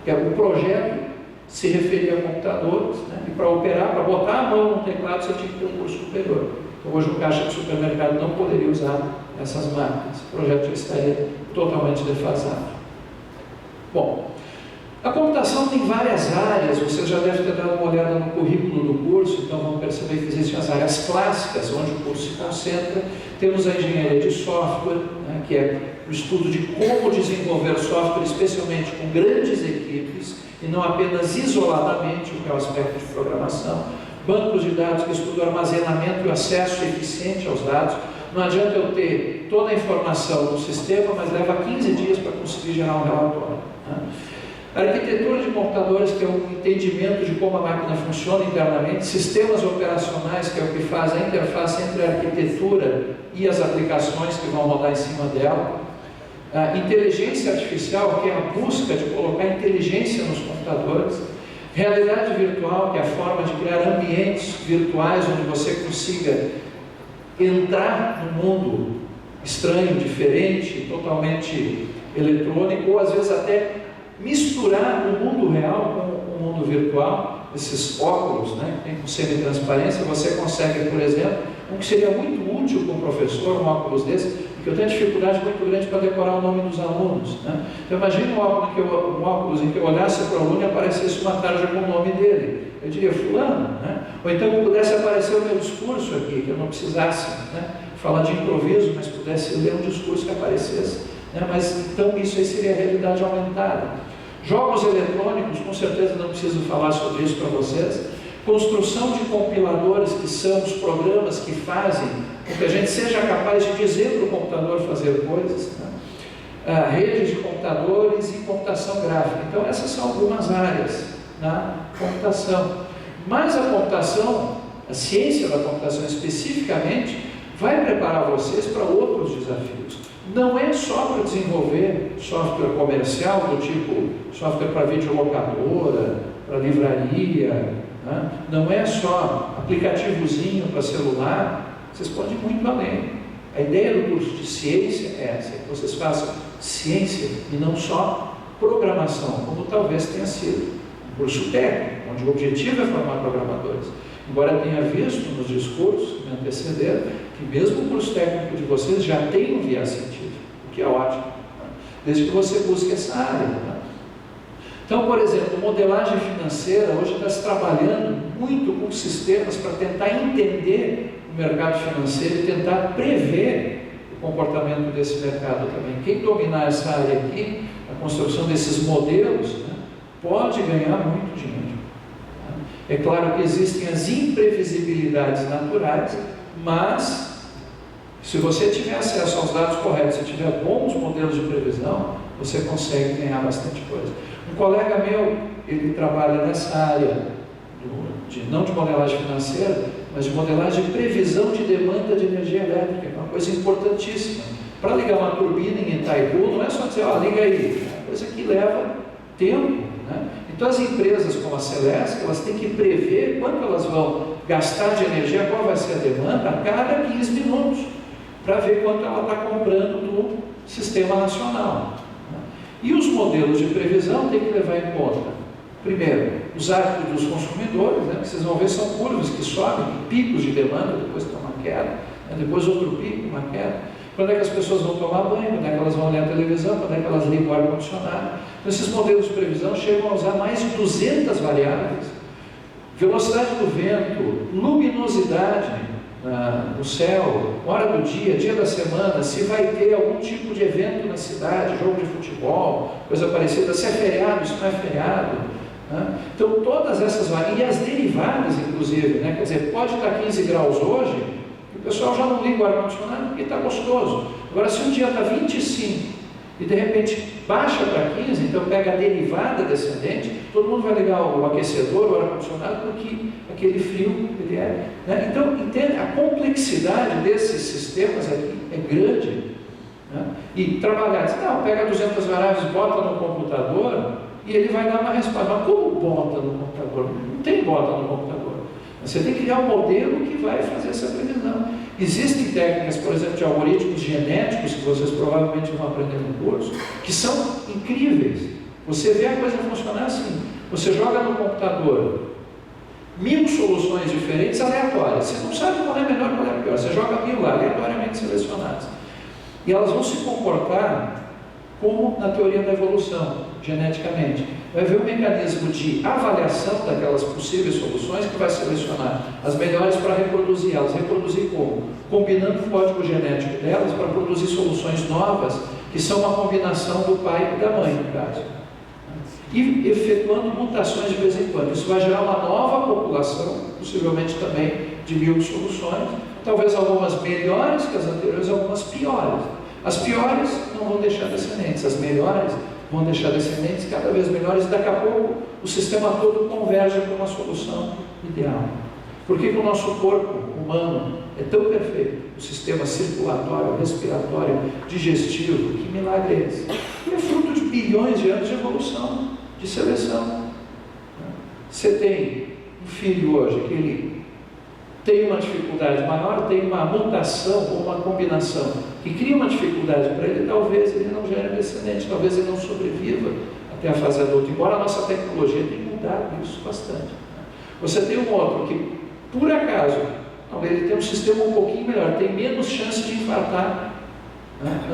O projeto se referia a computadores, né? E para operar, para botar a mão no teclado, você tinha que ter um curso superior. Então hoje o caixa de supermercado não poderia usar essas máquinas. O projeto já estaria totalmente defasado. Bom, a computação tem várias áreas, vocês já devem ter dado uma olhada no currículo do curso, então vão perceber que existem as áreas clássicas, onde o curso se concentra. Temos a engenharia de software, né, que é o estudo de como desenvolver software, especialmente com grandes equipes, e não apenas isoladamente, o que é o aspecto de programação. Bancos de dados que estudam o armazenamento e o acesso eficiente aos dados. Não adianta eu ter toda a informação no sistema, mas leva 15 dias para conseguir gerar um relatório, né? A arquitetura de computadores, que é o entendimento de como a máquina funciona internamente. Sistemas operacionais, que é o que faz a interface entre a arquitetura e as aplicações que vão rodar em cima dela. A inteligência artificial, que é a busca de colocar inteligência nos computadores. Realidade virtual, que é a forma de criar ambientes virtuais onde você consiga entrar no mundo estranho, diferente, totalmente eletrônico, ou às vezes até misturar o mundo real com o mundo virtual. Esses óculos, né, que tem com semi-transparência, você consegue, por exemplo, um que seria muito útil para um professor, um óculos desse, porque eu tenho dificuldade muito grande para decorar o nome dos alunos, né? Então imagine um óculos em que eu olhasse para o aluno e aparecesse uma tarja com o nome dele. Eu diria fulano, né? Ou então que pudesse aparecer o meu discurso aqui, que eu não precisasse, né, falar de improviso, mas pudesse ler um discurso que aparecesse, né? Mas então isso aí seria a realidade aumentada. Jogos eletrônicos, com certeza não preciso falar sobre isso para vocês. Construção de compiladores, que são os programas que fazem com que a gente seja capaz de dizer para o computador fazer coisas, né? Redes de computadores e computação gráfica. Então essas são algumas áreas na computação. Mas a computação, a ciência da computação especificamente, vai preparar vocês para outros desafios. Não é só para desenvolver software comercial, do tipo software para videolocadora, para livraria, né? Não é só aplicativozinho para celular. Vocês podem ir muito além. A ideia do curso de ciência é essa, que vocês façam ciência e não só programação, como talvez tenha sido um curso técnico, onde o objetivo é formar programadores. Embora tenha visto nos discursos que me antecederam que mesmo o curso técnico de vocês já tem um viés científico, o que é ótimo, né? Desde que você busque essa área, né? Então, por exemplo, modelagem financeira, hoje está se trabalhando muito com sistemas para tentar entender o mercado financeiro e tentar prever o comportamento desse mercado também. Quem dominar essa área aqui, a construção desses modelos, né, pode ganhar muito dinheiro. É claro que existem as imprevisibilidades naturais, mas se você tiver acesso aos dados corretos, se tiver bons modelos de previsão, você consegue ganhar bastante coisa. Um colega meu, ele trabalha nessa área, não de modelagem financeira, mas de modelagem de previsão de demanda de energia elétrica, que é uma coisa importantíssima. Para ligar uma turbina em Itaipu, não é só dizer, liga aí, é uma coisa que leva tempo, né? Então as empresas como a Celesc, elas têm que prever quanto elas vão gastar de energia, qual vai ser a demanda a cada 15 minutos, para ver quanto ela está comprando do sistema nacional. E os modelos de previsão têm que levar em conta, primeiro, os hábitos dos consumidores, né, que vocês vão ver são curvas que sobem, picos de demanda, depois tem uma queda, né, depois outro pico, uma queda. Quando é que as pessoas vão tomar banho, quando é que elas vão olhar a televisão, quando é que elas ligam o ar-condicionado. Então, esses modelos de previsão chegam a usar mais de 200 variáveis. Velocidade do vento, luminosidade no céu, hora do dia da semana, se vai ter algum tipo de evento na cidade, jogo de futebol, coisa parecida, se é feriado, se não é feriado, né? Então todas essas variáveis, e as derivadas inclusive, né? Quer dizer, pode estar 15 graus hoje, e o pessoal já não liga o ar-condicionado porque está gostoso. Agora se um dia está 25 e de repente baixa para 15, então pega a derivada descendente, todo mundo vai ligar o aquecedor, o ar-condicionado, porque aquele frio ele é, né? Então, entende? A complexidade desses sistemas aqui é grande, né? E trabalhar, não, pega 200 variáveis, bota no computador e ele vai dar uma resposta. Mas como bota no computador? Não tem bota no computador. Você tem que criar um modelo que vai fazer essa previsão. Existem técnicas, por exemplo, de algoritmos genéticos, que vocês provavelmente vão aprender no curso, que são incríveis. Você vê a coisa funcionar assim. Você joga no computador 1000 soluções diferentes aleatórias. Você não sabe qual é a melhor, qual é a pior. Você joga 1000 lá, aleatoriamente selecionadas. E elas vão se comportar como na teoria da evolução, geneticamente. Vai haver um mecanismo de avaliação daquelas possíveis soluções que vai selecionar as melhores para reproduzir elas. Reproduzir como? Combinando o código genético delas para produzir soluções novas, que são uma combinação do pai e da mãe, no caso. E efetuando mutações de vez em quando. Isso vai gerar uma nova população, possivelmente também de 1000 soluções, talvez algumas melhores que as anteriores, algumas piores. As piores não vão deixar descendentes, as melhores vão deixar descendentes cada vez melhores, e daqui a pouco o sistema todo converge para uma solução ideal. Por que o nosso corpo humano é tão perfeito? O sistema circulatório, respiratório, digestivo, que milagre é esse? E é fruto de bilhões de anos de evolução, de seleção. Você tem um filho hoje que ele tem uma dificuldade maior, tem uma mutação ou uma combinação que cria uma dificuldade para ele, talvez ele não gere descendente, talvez ele não sobreviva até a fase adulta, embora a nossa tecnologia tenha mudado isso bastante. Você tem um outro que, por acaso, ele tem um sistema um pouquinho melhor, tem menos chance de infartar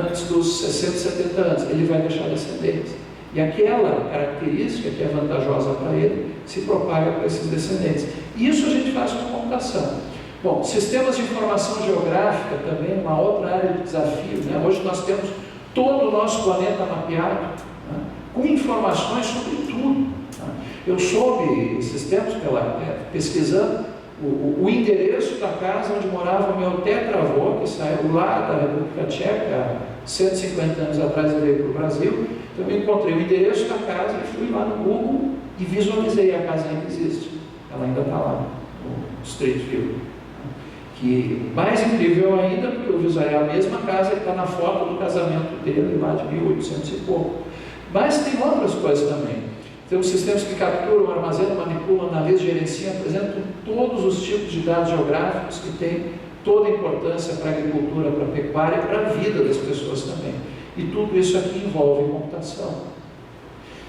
antes dos 60, 70 anos, ele vai deixar descendentes. E aquela característica que é vantajosa para ele se propaga para esses descendentes. Isso a gente faz com computação. Bom, sistemas de informação geográfica também, uma outra área de desafio. Hoje nós temos todo o nosso planeta mapeado, com informações sobre tudo. Eu soube, esses tempos, pesquisando, o endereço da casa onde morava o meu tetravô, que saiu lá da República Tcheca, 150 anos atrás e veio para o Brasil. Então eu encontrei o endereço da casa e fui lá no Google e visualizei a casa ainda existe. Ela ainda está lá, no Street View. Que mais incrível ainda, porque eu visualizei a mesma casa que está na foto do casamento dele, lá de 1800 e pouco. Mas tem outras coisas também. Tem os sistemas que capturam, armazenam, manipulam, analisam, gerenciam, apresentam todos os tipos de dados geográficos que têm toda a importância para a agricultura, para a pecuária e para a vida das pessoas também. E tudo isso aqui envolve computação.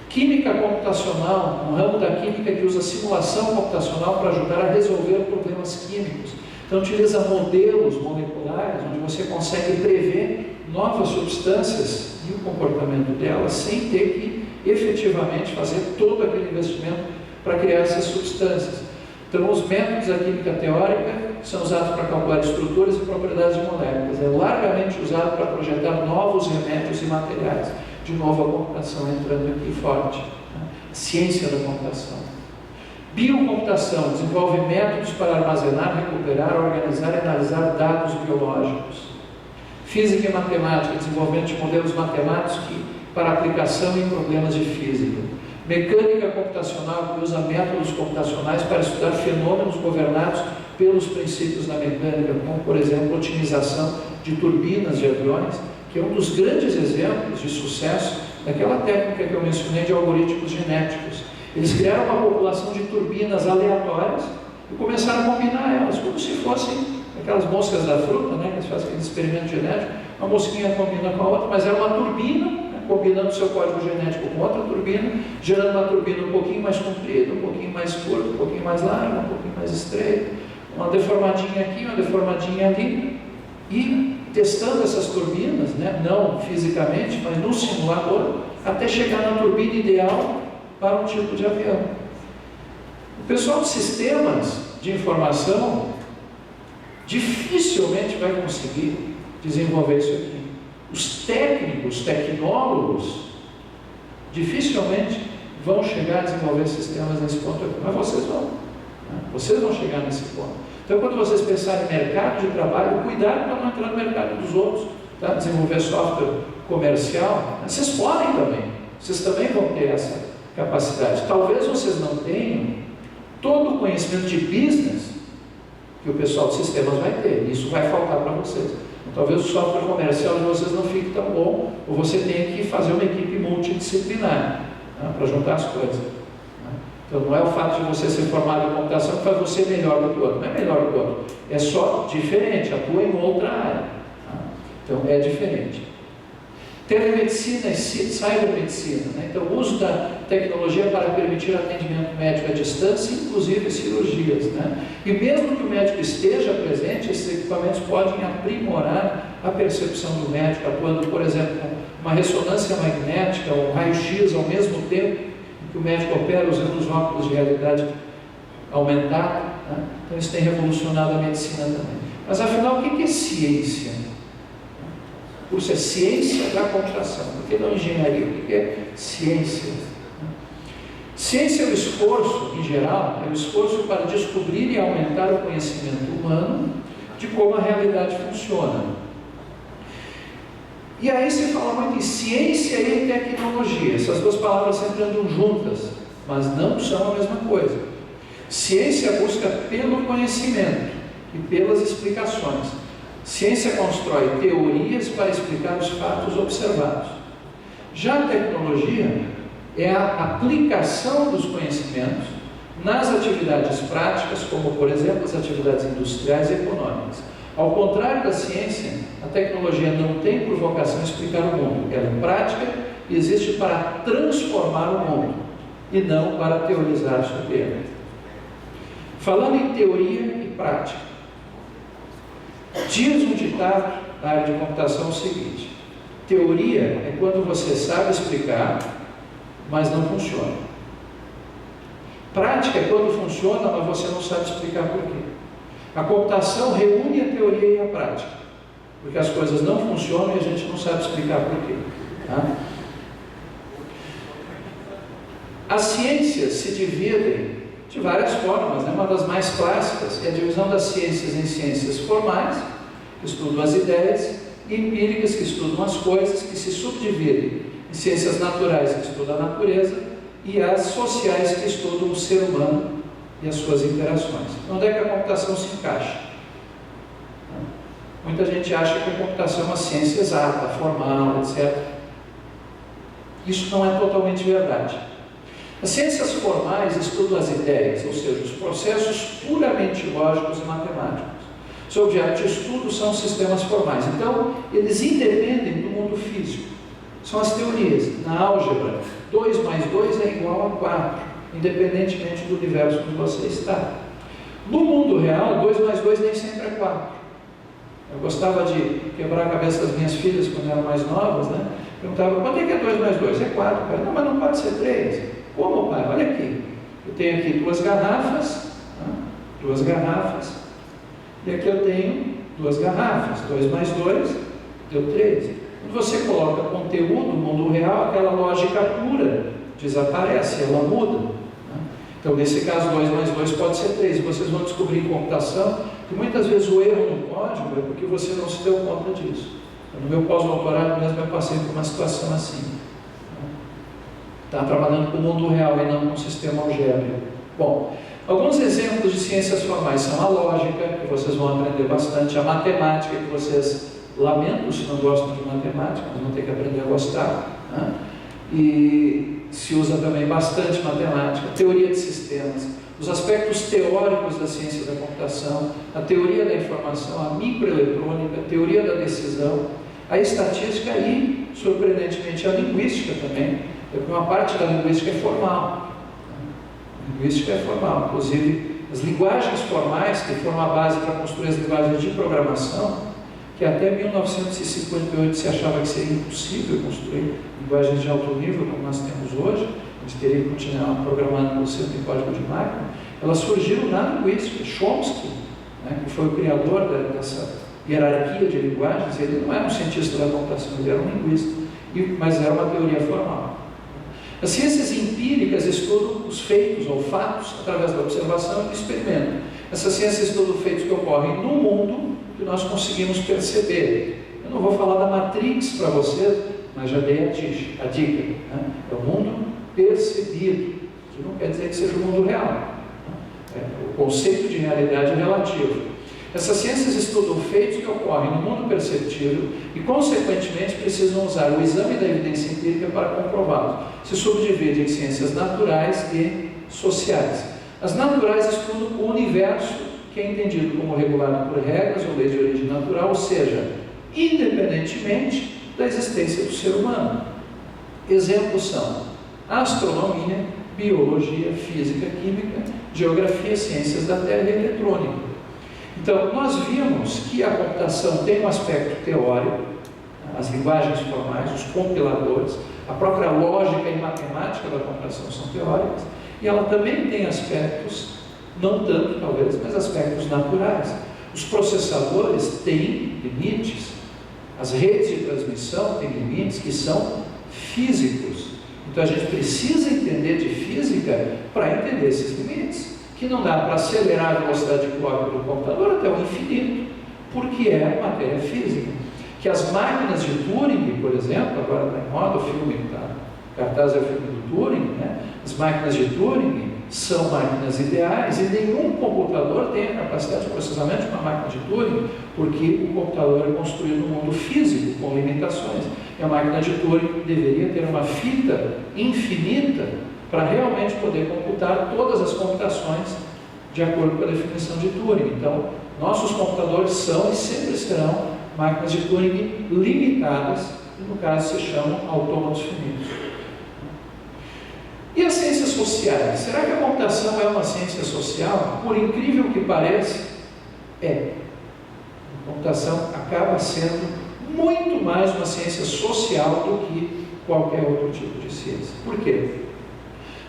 Química computacional, um ramo da química que usa simulação computacional para ajudar a resolver problemas químicos. Então utiliza modelos moleculares, onde você consegue prever novas substâncias e o comportamento delas, sem ter que efetivamente fazer todo aquele investimento para criar essas substâncias. Então os métodos da química teórica são usados para calcular estruturas e propriedades de moléculas. É largamente usado para projetar novos remédios e materiais. De novo a computação entrando aqui forte. Ciência da computação. Biocomputação desenvolve métodos para armazenar, recuperar, organizar e analisar dados biológicos. Física e matemática, desenvolvimento de modelos matemáticos para aplicação em problemas de física. Mecânica computacional, que usa métodos computacionais para estudar fenômenos governados pelos princípios da mecânica, como, por exemplo, a otimização de turbinas de aviões, que é um dos grandes exemplos de sucesso daquela técnica que eu mencionei de algoritmos genéticos. Eles criaram uma população de turbinas aleatórias e começaram a combinar elas, como se fossem aquelas moscas da fruta, que eles fazem aquele experimento genético, uma mosquinha combina com a outra, mas era uma turbina, combinando o seu código genético com outra turbina, gerando uma turbina um pouquinho mais comprida, um pouquinho mais curta, um pouquinho mais larga, um pouquinho mais estreita, uma deformadinha aqui, uma deformadinha ali, e testando essas turbinas, não fisicamente, mas no simulador, até chegar na turbina ideal para um tipo de avião. O pessoal de sistemas de informação dificilmente vai conseguir desenvolver isso aqui. Os técnicos, tecnólogos, dificilmente vão chegar a desenvolver sistemas nesse ponto aqui, mas vocês vão. Vocês vão chegar nesse ponto. Então, quando vocês pensarem em mercado de trabalho, cuidado para não entrar no mercado dos outros, desenvolver software comercial, vocês podem também. Vocês também vão ter essa capacidade. Talvez vocês não tenham todo o conhecimento de business que o pessoal de sistemas vai ter. Isso vai faltar para vocês. Talvez o software comercial de vocês não fique tão bom, ou você tenha que fazer uma equipe multidisciplinar para juntar as coisas. Então não é o fato de você ser formado em computação que faz você melhor do que o outro. Não é melhor do que o outro, é só diferente, atua em outra área. Tá? Então é diferente. Telemedicina e cybermedicina, né? Então o uso da tecnologia para permitir atendimento médico à distância, inclusive cirurgias, né? E mesmo que o médico esteja presente, esses equipamentos podem aprimorar a percepção do médico, atuando, por exemplo, com uma ressonância magnética ou um raio-x ao mesmo tempo que o médico opera usando os óculos de realidade aumentada, né? Então isso tem revolucionado a medicina também. Mas afinal, o que é ciência? O curso é ciência da computação, por que não engenharia? O que é ciência? Ciência é o esforço, em geral, é o esforço para descobrir e aumentar o conhecimento humano de como a realidade funciona. E aí se fala muito em ciência e tecnologia. Essas duas palavras sempre andam juntas, mas não são a mesma coisa. Ciência busca pelo conhecimento e pelas explicações. Ciência constrói teorias para explicar os fatos observados. Já a tecnologia é a aplicação dos conhecimentos nas atividades práticas, como, por exemplo, as atividades industriais e econômicas. Ao contrário da ciência, a tecnologia não tem por vocação explicar o mundo. Ela é prática e existe para transformar o mundo, e não para teorizar sobre ele. Falando em teoria e prática, diz um ditado na área de computação o seguinte: teoria é quando você sabe explicar, mas não funciona. Prática é quando funciona, mas você não sabe explicar por quê. A computação reúne a teoria e a prática, porque as coisas não funcionam e a gente não sabe explicar por quê. Tá? As ciências se dividem de várias formas, né? Uma das mais clássicas é a divisão das ciências em ciências formais, que estudam as ideias, e empíricas, que estudam as coisas, que se subdividem em ciências naturais, que estudam a natureza, e as sociais, que estudam o ser humano e as suas interações. Onde é que a computação se encaixa? Muita gente acha que a computação é uma ciência exata, formal, etc. Isso não é totalmente verdade. As ciências formais estudam as ideias, ou seja, os processos puramente lógicos e matemáticos. Seu objeto de estudo são os sistemas formais. Então, eles independem do mundo físico. São as teorias. Na álgebra, 2 mais 2 é igual a 4, independentemente do universo onde você está. No mundo real, 2 mais 2 nem sempre é 4. Eu gostava de quebrar a cabeça das minhas filhas quando eram mais novas, né? Perguntava, quanto é que é 2 mais 2? É 4, pai. Não, mas não pode ser 3. Como, pai? Olha aqui. Eu tenho aqui 2 garrafas, né? 2 garrafas, e aqui eu tenho 2 garrafas. 2 mais 2 deu 3. Quando você coloca conteúdo no mundo real, aquela lógica pura desaparece, ela muda, né? Então, nesse caso, 2 mais 2 pode ser 3. Vocês vão descobrir em computação que muitas vezes o erro no código é porque você não se deu conta disso. No meu pós-doutorado mesmo eu passei por uma situação assim. Estava trabalhando com o mundo real e não com o sistema algébrico. Bom, alguns exemplos de ciências formais são a lógica, que vocês vão aprender bastante, a matemática, que vocês lamentam se não gostam de matemática, mas vão ter que aprender a gostar, né? E se usa também bastante matemática, teoria de sistemas, os aspectos teóricos da ciência da computação, a teoria da informação, a microeletrônica, a teoria da decisão, a estatística e, surpreendentemente, a linguística também, porque uma parte da linguística é formal. A linguística é formal, inclusive as linguagens formais, que foram a base para construir as linguagens de programação, que até 1958 se achava que seria impossível construir linguagens de alto nível como nós temos hoje, a gente teria que continuar programando no centro em código de máquina, elas surgiram na linguística. Chomsky, né, que foi o criador dessa hierarquia de linguagens, ele não era um cientista da computação, ele era um linguista, mas era uma teoria formal. As ciências empíricas estudam os feitos ou fatos através da observação e do experimento. Essas ciências estudam feitos que ocorrem no mundo que nós conseguimos perceber. Eu não vou falar da Matrix para vocês, mas já dei a dica, né? É o mundo percebido, que não quer dizer que seja o mundo real. O conceito de realidade é relativo. Essas ciências estudam feitos que ocorrem no mundo perceptível e, consequentemente, precisam usar o exame da evidência empírica para comprová-los. Se subdivide em ciências naturais e sociais. As naturais estudam o universo, que é entendido como regulado por regras ou leis de origem natural, ou seja, independentemente da existência do ser humano. Exemplos são astronomia, biologia, física, química, geografia, ciências da Terra e eletrônica. Então, nós vimos que a computação tem um aspecto teórico, as linguagens formais, os compiladores, a própria lógica e matemática da computação são teóricas, e ela também tem aspectos, não tanto talvez, mas aspectos naturais. Os processadores têm limites, as redes de transmissão têm limites que são físicos. Então a gente precisa entender de física para entender esses limites, que não dá para acelerar a velocidade de clock do computador até o infinito, porque é matéria física. Que as máquinas de Turing, por exemplo, agora está em moda, o filme está, cartaz é o filme do Turing, né? As máquinas de Turing são máquinas ideais e nenhum computador tem a capacidade de processamento de uma máquina de Turing, porque o computador é construído no mundo físico, com limitações. E a máquina de Turing deveria ter uma fita infinita para realmente poder computar todas as computações de acordo com a definição de Turing. Então, nossos computadores são e sempre serão máquinas de Turing limitadas, que no caso se chamam autômatos finitos. E as ciências sociais? Será que a computação é uma ciência social? Por incrível que pareça, é. A computação acaba sendo muito mais uma ciência social do que qualquer outro tipo de ciência. Por quê?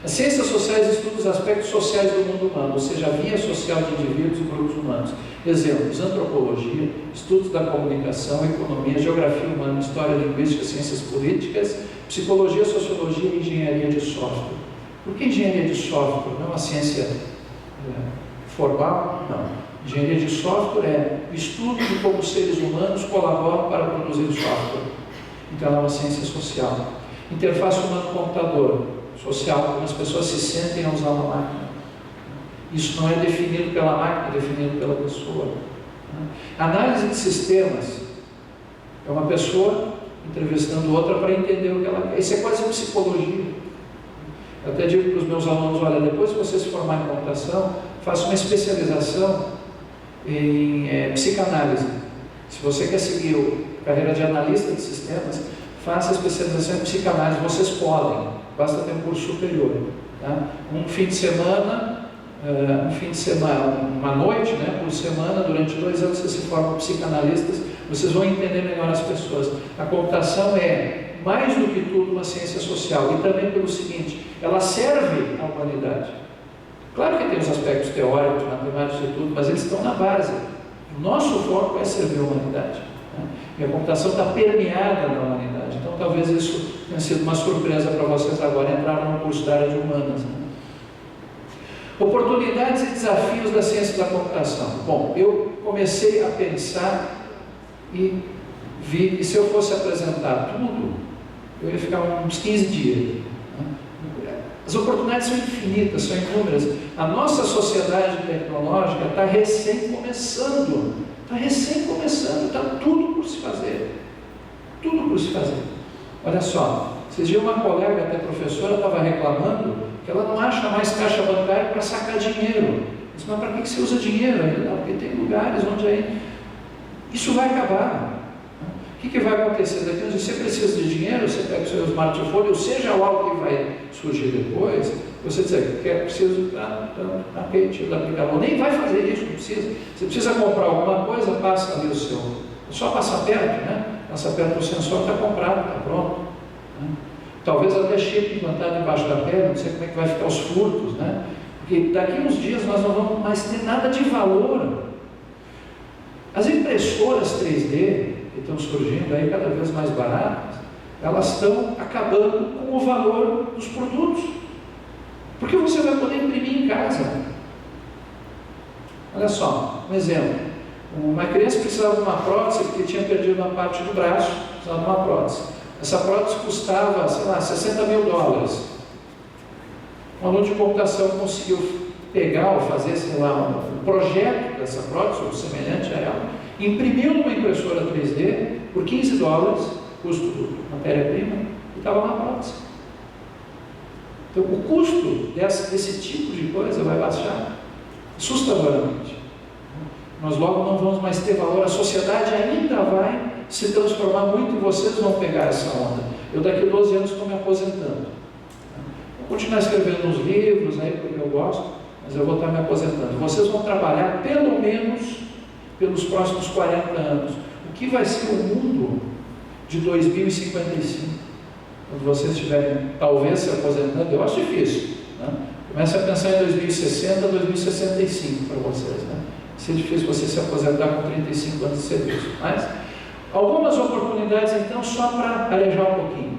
As ciências sociais estudam os aspectos sociais do mundo humano, ou seja, a via social de indivíduos e grupos humanos. Exemplos: antropologia, estudos da comunicação, economia, geografia humana, história, linguística, ciências políticas, psicologia, sociologia e engenharia de software. Por que engenharia de software? Não é uma ciência formal? Não. Engenharia de software é o estudo de como os seres humanos colaboram para produzir software. Então ela é uma ciência social. Interface humano-computador, social, como as pessoas se sentem ao usar uma máquina. Isso não é definido pela máquina, é definido pela pessoa. Análise de sistemas é uma pessoa entrevistando outra para entender o que ela quer. Isso é quase psicologia. Eu até digo para os meus alunos: olha, depois que você se formar em computação, faça uma especialização em psicanálise. Se você quer seguir a carreira de analista de sistemas, faça a especialização em psicanálise. Vocês podem, basta ter um curso superior. Tá? Um fim de semana, uma noite, né, por semana, durante 2 anos vocês se formam psicanalistas, vocês vão entender melhor as pessoas. A computação é, mais do que tudo, uma ciência social, e também pelo seguinte: ela serve à humanidade. Claro que tem os aspectos teóricos, matemáticos e tudo, mas eles estão na base. O nosso foco é servir a humanidade. Né? E a computação está permeada na humanidade. Então talvez isso tenha sido uma surpresa para vocês agora entrarem no curso da área de humanas. Né? Oportunidades e desafios da ciência da computação. Bom, eu comecei a pensar e vi que se eu fosse apresentar tudo, eu ia ficar uns 15 dias. As oportunidades são infinitas, são inúmeras. A nossa sociedade tecnológica está recém começando. Está tudo por se fazer. Tudo por se fazer. Olha só, esses dias uma colega, até professora, estava reclamando que ela não acha mais caixa bancária para sacar dinheiro. Eu disse: mas para que você usa dinheiro ainda? Não, porque tem lugares onde aí... Isso vai acabar. O que vai acontecer daqui? Você precisa de dinheiro, você pega o seu smartphone, ou seja lá o que vai surgir depois, você diz que preciso da rede da aplicação. Nem vai fazer isso, não precisa. Você precisa comprar alguma coisa, passa ali o seu... Só passa perto, né? Passa perto do sensor, está comprado, está pronto. Né? Talvez até chip implantado debaixo da pele, não sei como é que vai ficar os furtos, né? Porque daqui uns dias nós não vamos mais ter nada de valor. As impressoras 3D que estão surgindo aí cada vez mais baratas, elas estão acabando com o valor dos produtos. Porque você vai poder imprimir em casa. Olha só, um exemplo. Uma criança precisava de uma prótese porque tinha perdido uma parte do braço, precisava de uma prótese. Essa prótese custava, sei lá, $60 mil. Um aluno de computação conseguiu pegar ou fazer, sei lá, um projeto dessa prótese, ou semelhante a ela, imprimiu numa impressora 3D por $15, custo de matéria-prima, e estava na prótese. Então, o custo desse tipo de coisa vai baixar assustadoramente. Nós logo não vamos mais ter valor, a sociedade ainda vai se transformar muito e vocês vão pegar essa onda. Eu daqui a 12 anos estou me aposentando. Vou continuar escrevendo uns livros aí, porque eu gosto, mas eu vou estar me aposentando. Vocês vão trabalhar pelo menos pelos próximos 40 anos. O que vai ser o mundo de 2055? Quando vocês estiverem, talvez, se aposentando, eu acho difícil, né? Comece a pensar em 2060, 2065 para vocês, né? Vai ser difícil você se aposentar com 35 anos de serviço. Mas, algumas oportunidades, então, só para arejar um pouquinho.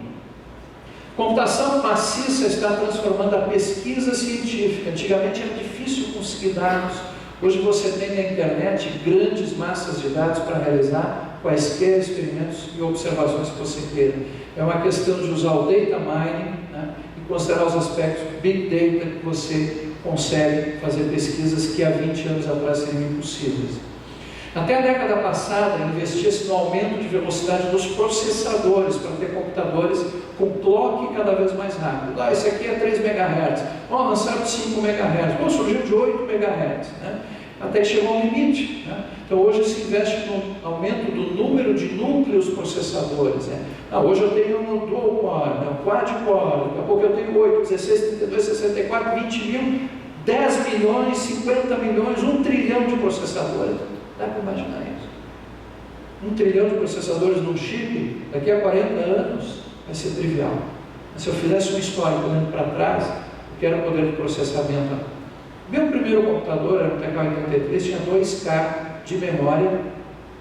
Computação maciça está transformando a pesquisa científica. Antigamente era difícil conseguir dados. Hoje você tem na internet grandes massas de dados para realizar quaisquer experimentos e observações que você queira. É uma questão de usar o data mining, né, e considerar os aspectos big data que você consegue fazer pesquisas que há 20 anos atrás seriam impossíveis. Até a década passada, investia-se no aumento de velocidade dos processadores para ter computadores com clock cada vez mais rápido. Esse aqui é 3 MHz, lançaram 5 MHz, surgiu de 8 MHz, né? Até chegou ao limite, né? Então hoje se investe no aumento do número de núcleos processadores, né? Hoje eu tenho um dual core, um quad core, daqui a pouco eu tenho 8, 16, 32, 64, 20 mil, 10 milhões, 50 milhões, 1 trilhão de processadores. Dá para imaginar isso? 1 trilhão de processadores num chip, daqui a 40 anos, vai ser trivial. Mas se eu fizesse um histórico olhando para trás, o que era o poder de processamento? Meu primeiro computador era um TK-83, tinha 2K de memória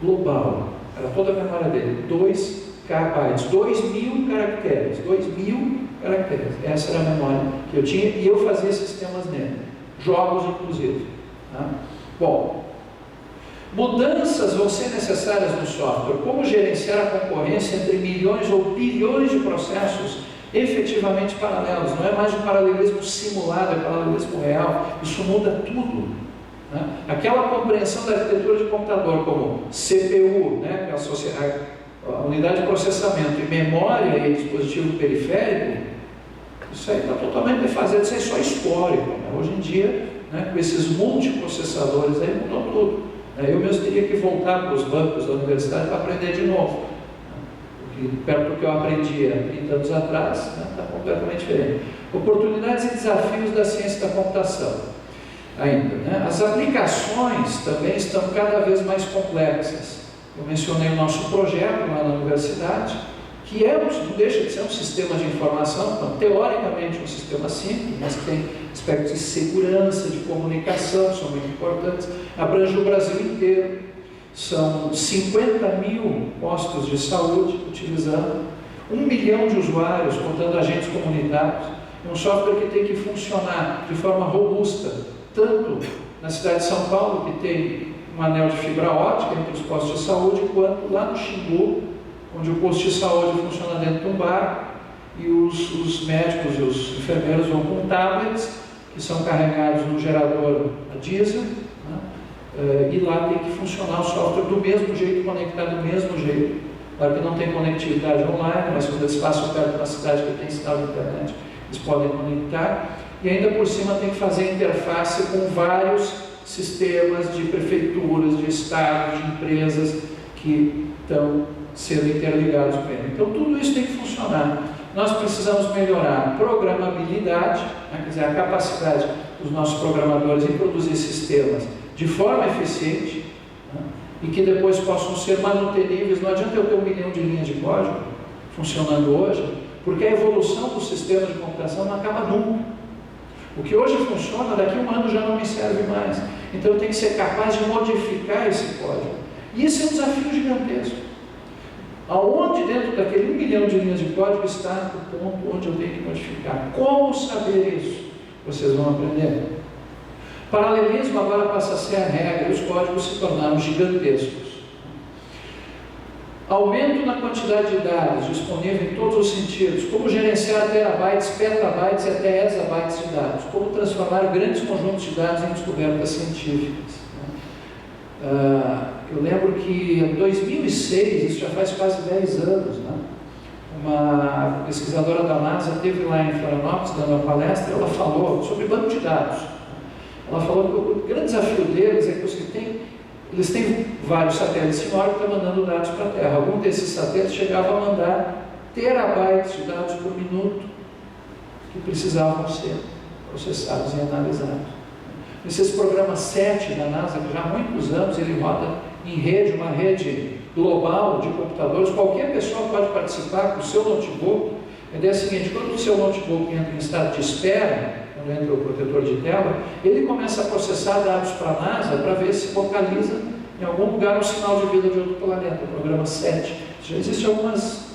global. Era toda a memória dele, 2K bytes, 2.000 caracteres, 2.000 caracteres. Essa era a memória que eu tinha e eu fazia sistemas nele, jogos inclusive. Tá? Bom, mudanças vão ser necessárias no software. Como gerenciar a concorrência entre milhões ou bilhões de processos efetivamente paralelos? Não é mais um paralelismo simulado, é paralelismo real. Isso muda tudo, né? Aquela compreensão da arquitetura de computador como CPU, né, a unidade de processamento, e memória e dispositivo periférico, isso aí está totalmente defasado, isso aí é só histórico, né? Hoje em dia, né, com esses multiprocessadores aí mudou tudo. Eu mesmo teria que voltar para os bancos da universidade para aprender de novo. Porque perto do que eu aprendi há 30 anos atrás, está completamente diferente. Oportunidades e desafios da ciência da computação. Ainda, né? As aplicações também estão cada vez mais complexas. Eu mencionei o nosso projeto lá na universidade, que não deixa de ser um sistema de informação, então, teoricamente um sistema simples, mas que tem aspectos de segurança, de comunicação, que são muito importantes, abrange o Brasil inteiro, são 50 mil postos de saúde utilizando, 1 milhão de usuários, contando agentes comunitários, um software que tem que funcionar de forma robusta, tanto na cidade de São Paulo, que tem um anel de fibra ótica entre os postos de saúde, quanto lá no Xingu, onde o posto de saúde funciona dentro de um bar e os médicos e os enfermeiros vão com tablets que são carregados no gerador a diesel, né? E lá tem que funcionar o software do mesmo jeito, conectado do mesmo jeito. Claro que não tem conectividade online, mas quando eles passam perto da cidade que tem sinal de internet, eles podem conectar. E ainda por cima tem que fazer interface com vários sistemas de prefeituras, de estados, de empresas que estão sendo interligados com ele. Então tudo isso tem que funcionar. Nós precisamos melhorar a programabilidade, né, quer dizer, a capacidade dos nossos programadores em produzir sistemas de forma eficiente, né, e que depois possam ser manuteníveis. Não adianta eu ter 1 milhão de linhas de código funcionando hoje, porque a evolução do sistema de computação não acaba nunca. O que hoje funciona, daqui a 1 ano já não me serve mais. Então eu tenho que ser capaz de modificar esse código. E esse é um desafio gigantesco. Aonde dentro daquele 1 milhão de linhas de código está o ponto onde eu tenho que modificar? Como saber isso? Vocês vão aprender. Paralelismo agora passa a ser a regra e os códigos se tornaram gigantescos. Aumento na quantidade de dados disponível em todos os sentidos. Como gerenciar terabytes, petabytes e até exabytes de dados. Como transformar grandes conjuntos de dados em descobertas científicas. Eu lembro que em 2006, isso já faz quase 10 anos, né? Uma uma pesquisadora da NASA esteve lá em Florianópolis dando uma palestra, ela falou sobre banco de dados. Ela falou que o grande desafio deles é que eles têm vários satélites em órbita mandando dados para a Terra. Algum desses satélites chegava a mandar terabytes de dados por minuto que precisavam ser processados e analisados. Esse programa 7 da NASA, que já há muitos anos ele roda em rede, uma rede global de computadores, qualquer pessoa pode participar com o seu notebook. A ideia é a seguinte: quando o seu notebook entra em estado de espera, quando entra o protetor de tela, ele começa a processar dados para a NASA para ver se localiza em algum lugar um sinal de vida de outro planeta, o programa 7. Já existe uns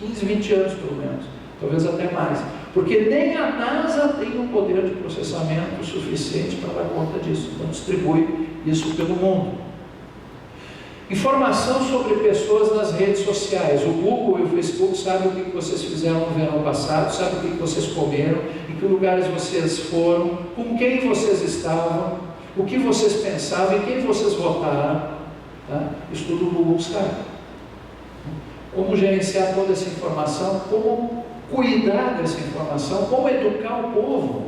15, 20 anos pelo menos, talvez até mais. Porque nem a NASA tem um poder de processamento suficiente para dar conta disso, então distribui isso pelo mundo. Informação sobre pessoas nas redes sociais. O Google e o Facebook sabem o que vocês fizeram no verão passado, sabem o que vocês comeram, em que lugares vocês foram, com quem vocês estavam, o que vocês pensavam, em quem vocês votaram. Tá? Isso tudo o Google sabe. Como gerenciar toda essa informação, como cuidar dessa informação, como educar o povo,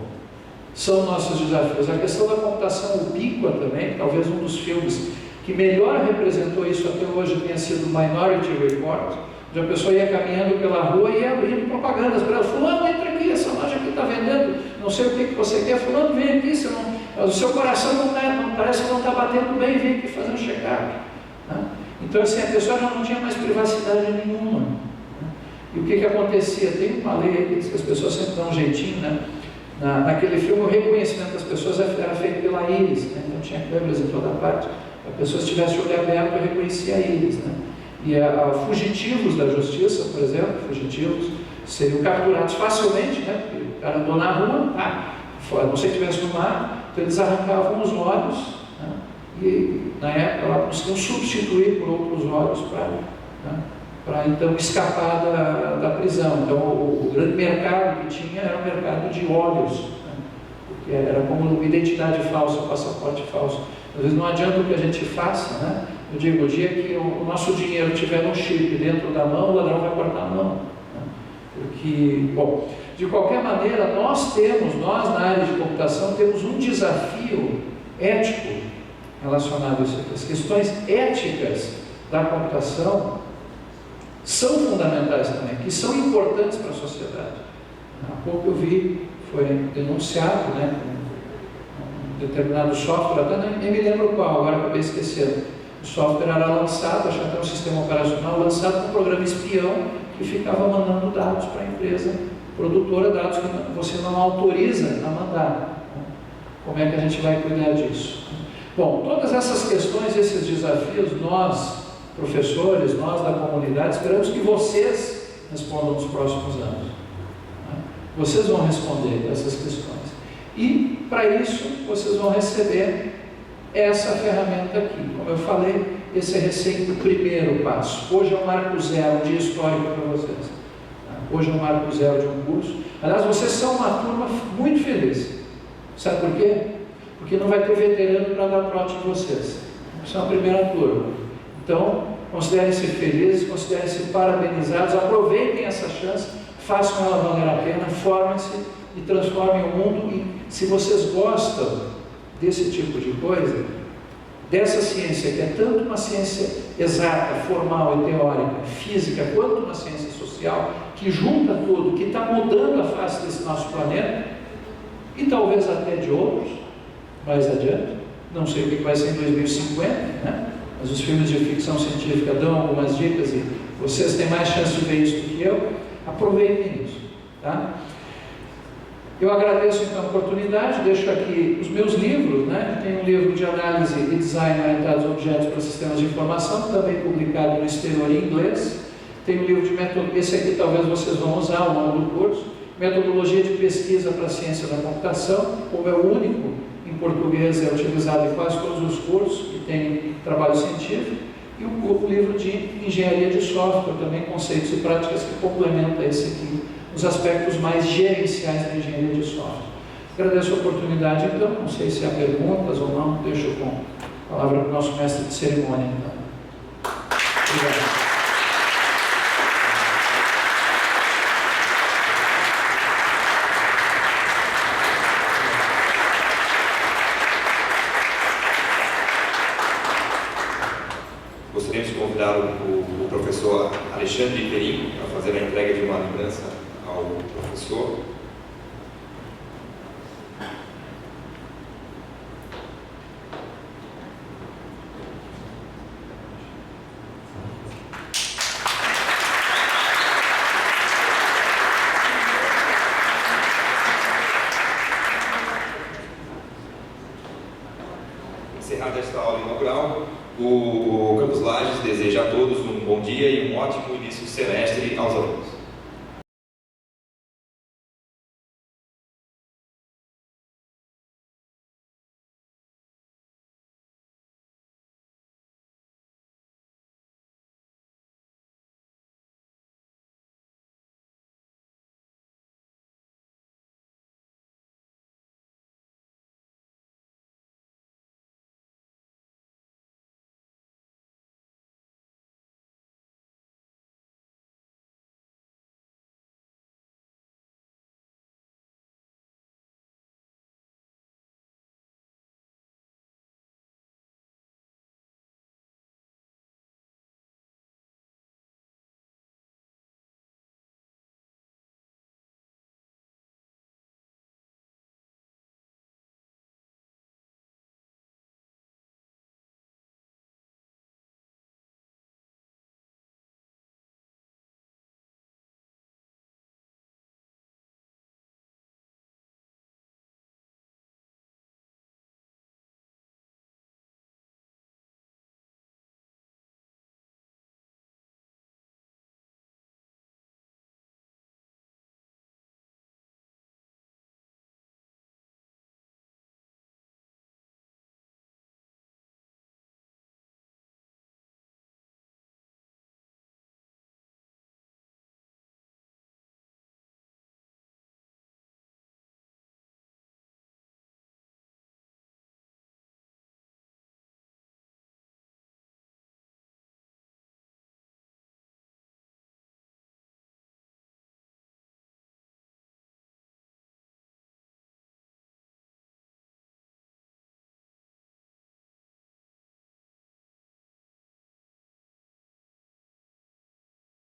são nossos desafios. A questão da computação ubíqua também, talvez um dos filmes que melhor representou isso até hoje tenha sido Minority Report, onde a pessoa ia caminhando pela rua e ia abrindo propagandas para ela: fulano, entra aqui, essa loja aqui está vendendo, não sei o que você quer, fulano, vem aqui, o seu coração não parece que não está batendo bem, vem aqui fazer um check-up. Né? Então assim, a pessoa já não tinha mais privacidade nenhuma. Né? E o que acontecia? Tem uma lei que diz que as pessoas sempre dão um jeitinho, né? Naquele filme o reconhecimento das pessoas era feito pela íris, né? Então tinha câmeras em toda parte. A pessoa, se tivesse o olho aberto, reconhecia a íris, né? E fugitivos da justiça, por exemplo, fugitivos seriam capturados facilmente, né? Porque o cara andou na rua, a não ser que estivesse no mar, então eles arrancavam os olhos, né? E na época lá conseguiam substituir por outros olhos para então escapar da prisão. Então o grande mercado que tinha era o mercado de olhos, né? Porque era como uma identidade falsa, um passaporte falso. Às vezes não adianta o que a gente faça, né? Eu digo, o dia que o nosso dinheiro tiver um chip dentro da mão, o ladrão vai cortar a mão. Né? Porque, bom, de qualquer maneira, nós na área de computação, temos um desafio ético relacionado a isso aqui. As questões éticas da computação são fundamentais também, que são importantes para a sociedade. Há pouco eu vi, foi denunciado, né? Determinado software, até nem me lembro qual, agora acabei esquecendo. O software era lançado, acho que até um sistema operacional lançado com um programa espião que ficava mandando dados para a empresa produtora, dados que você não autoriza a mandar. Como é que a gente vai cuidar disso? Bom, todas essas questões, esses desafios, nós, professores, nós da comunidade, esperamos que vocês respondam nos próximos anos. Vocês vão responder essas questões. E, para isso, vocês vão receber essa ferramenta aqui. Como eu falei, esse é recém o primeiro passo. Hoje é o marco zero, um dia histórico para vocês. Hoje é o marco zero de um curso. Aliás, vocês são uma turma muito feliz. Sabe por quê? Porque não vai ter veterano para dar trote em vocês. Isso é a primeira turma. Então, considerem-se felizes, considerem-se parabenizados, aproveitem essa chance, façam ela valer a pena, formem-se e transformem o mundo. E se vocês gostam desse tipo de coisa, dessa ciência que é tanto uma ciência exata, formal e teórica, física, quanto uma ciência social, que junta tudo, que está mudando a face desse nosso planeta, e talvez até de outros, mais adiante, não sei o que vai ser em 2050, né? Mas os filmes de ficção científica dão algumas dicas e vocês têm mais chance de ver isso do que eu. Aproveitem isso, tá? Eu agradeço então a oportunidade, deixo aqui os meus livros, né? Tem um livro de análise e design orientados a objetos para sistemas de informação, também publicado no exterior em inglês. Tem um livro de metodologia, esse aqui talvez vocês vão usar ao longo do curso, Metodologia de Pesquisa para a Ciência da Computação, como é o único em português, é utilizado em quase todos os cursos que tem trabalho científico, e o livro de Engenharia de Software, também conceitos e práticas que complementa esse aqui, os aspectos mais gerenciais da engenharia de software. Agradeço a oportunidade, então, não sei se há perguntas ou não, deixo com a palavra para o nosso mestre de cerimônia, então. Obrigado. professor Alexandre Perim para fazer a entrega de uma lembrança ao professor. Encerrada esta aula inaugural, o Campus Lages deseja a todos um bom dia e um ótimo início de semestre aos alunos.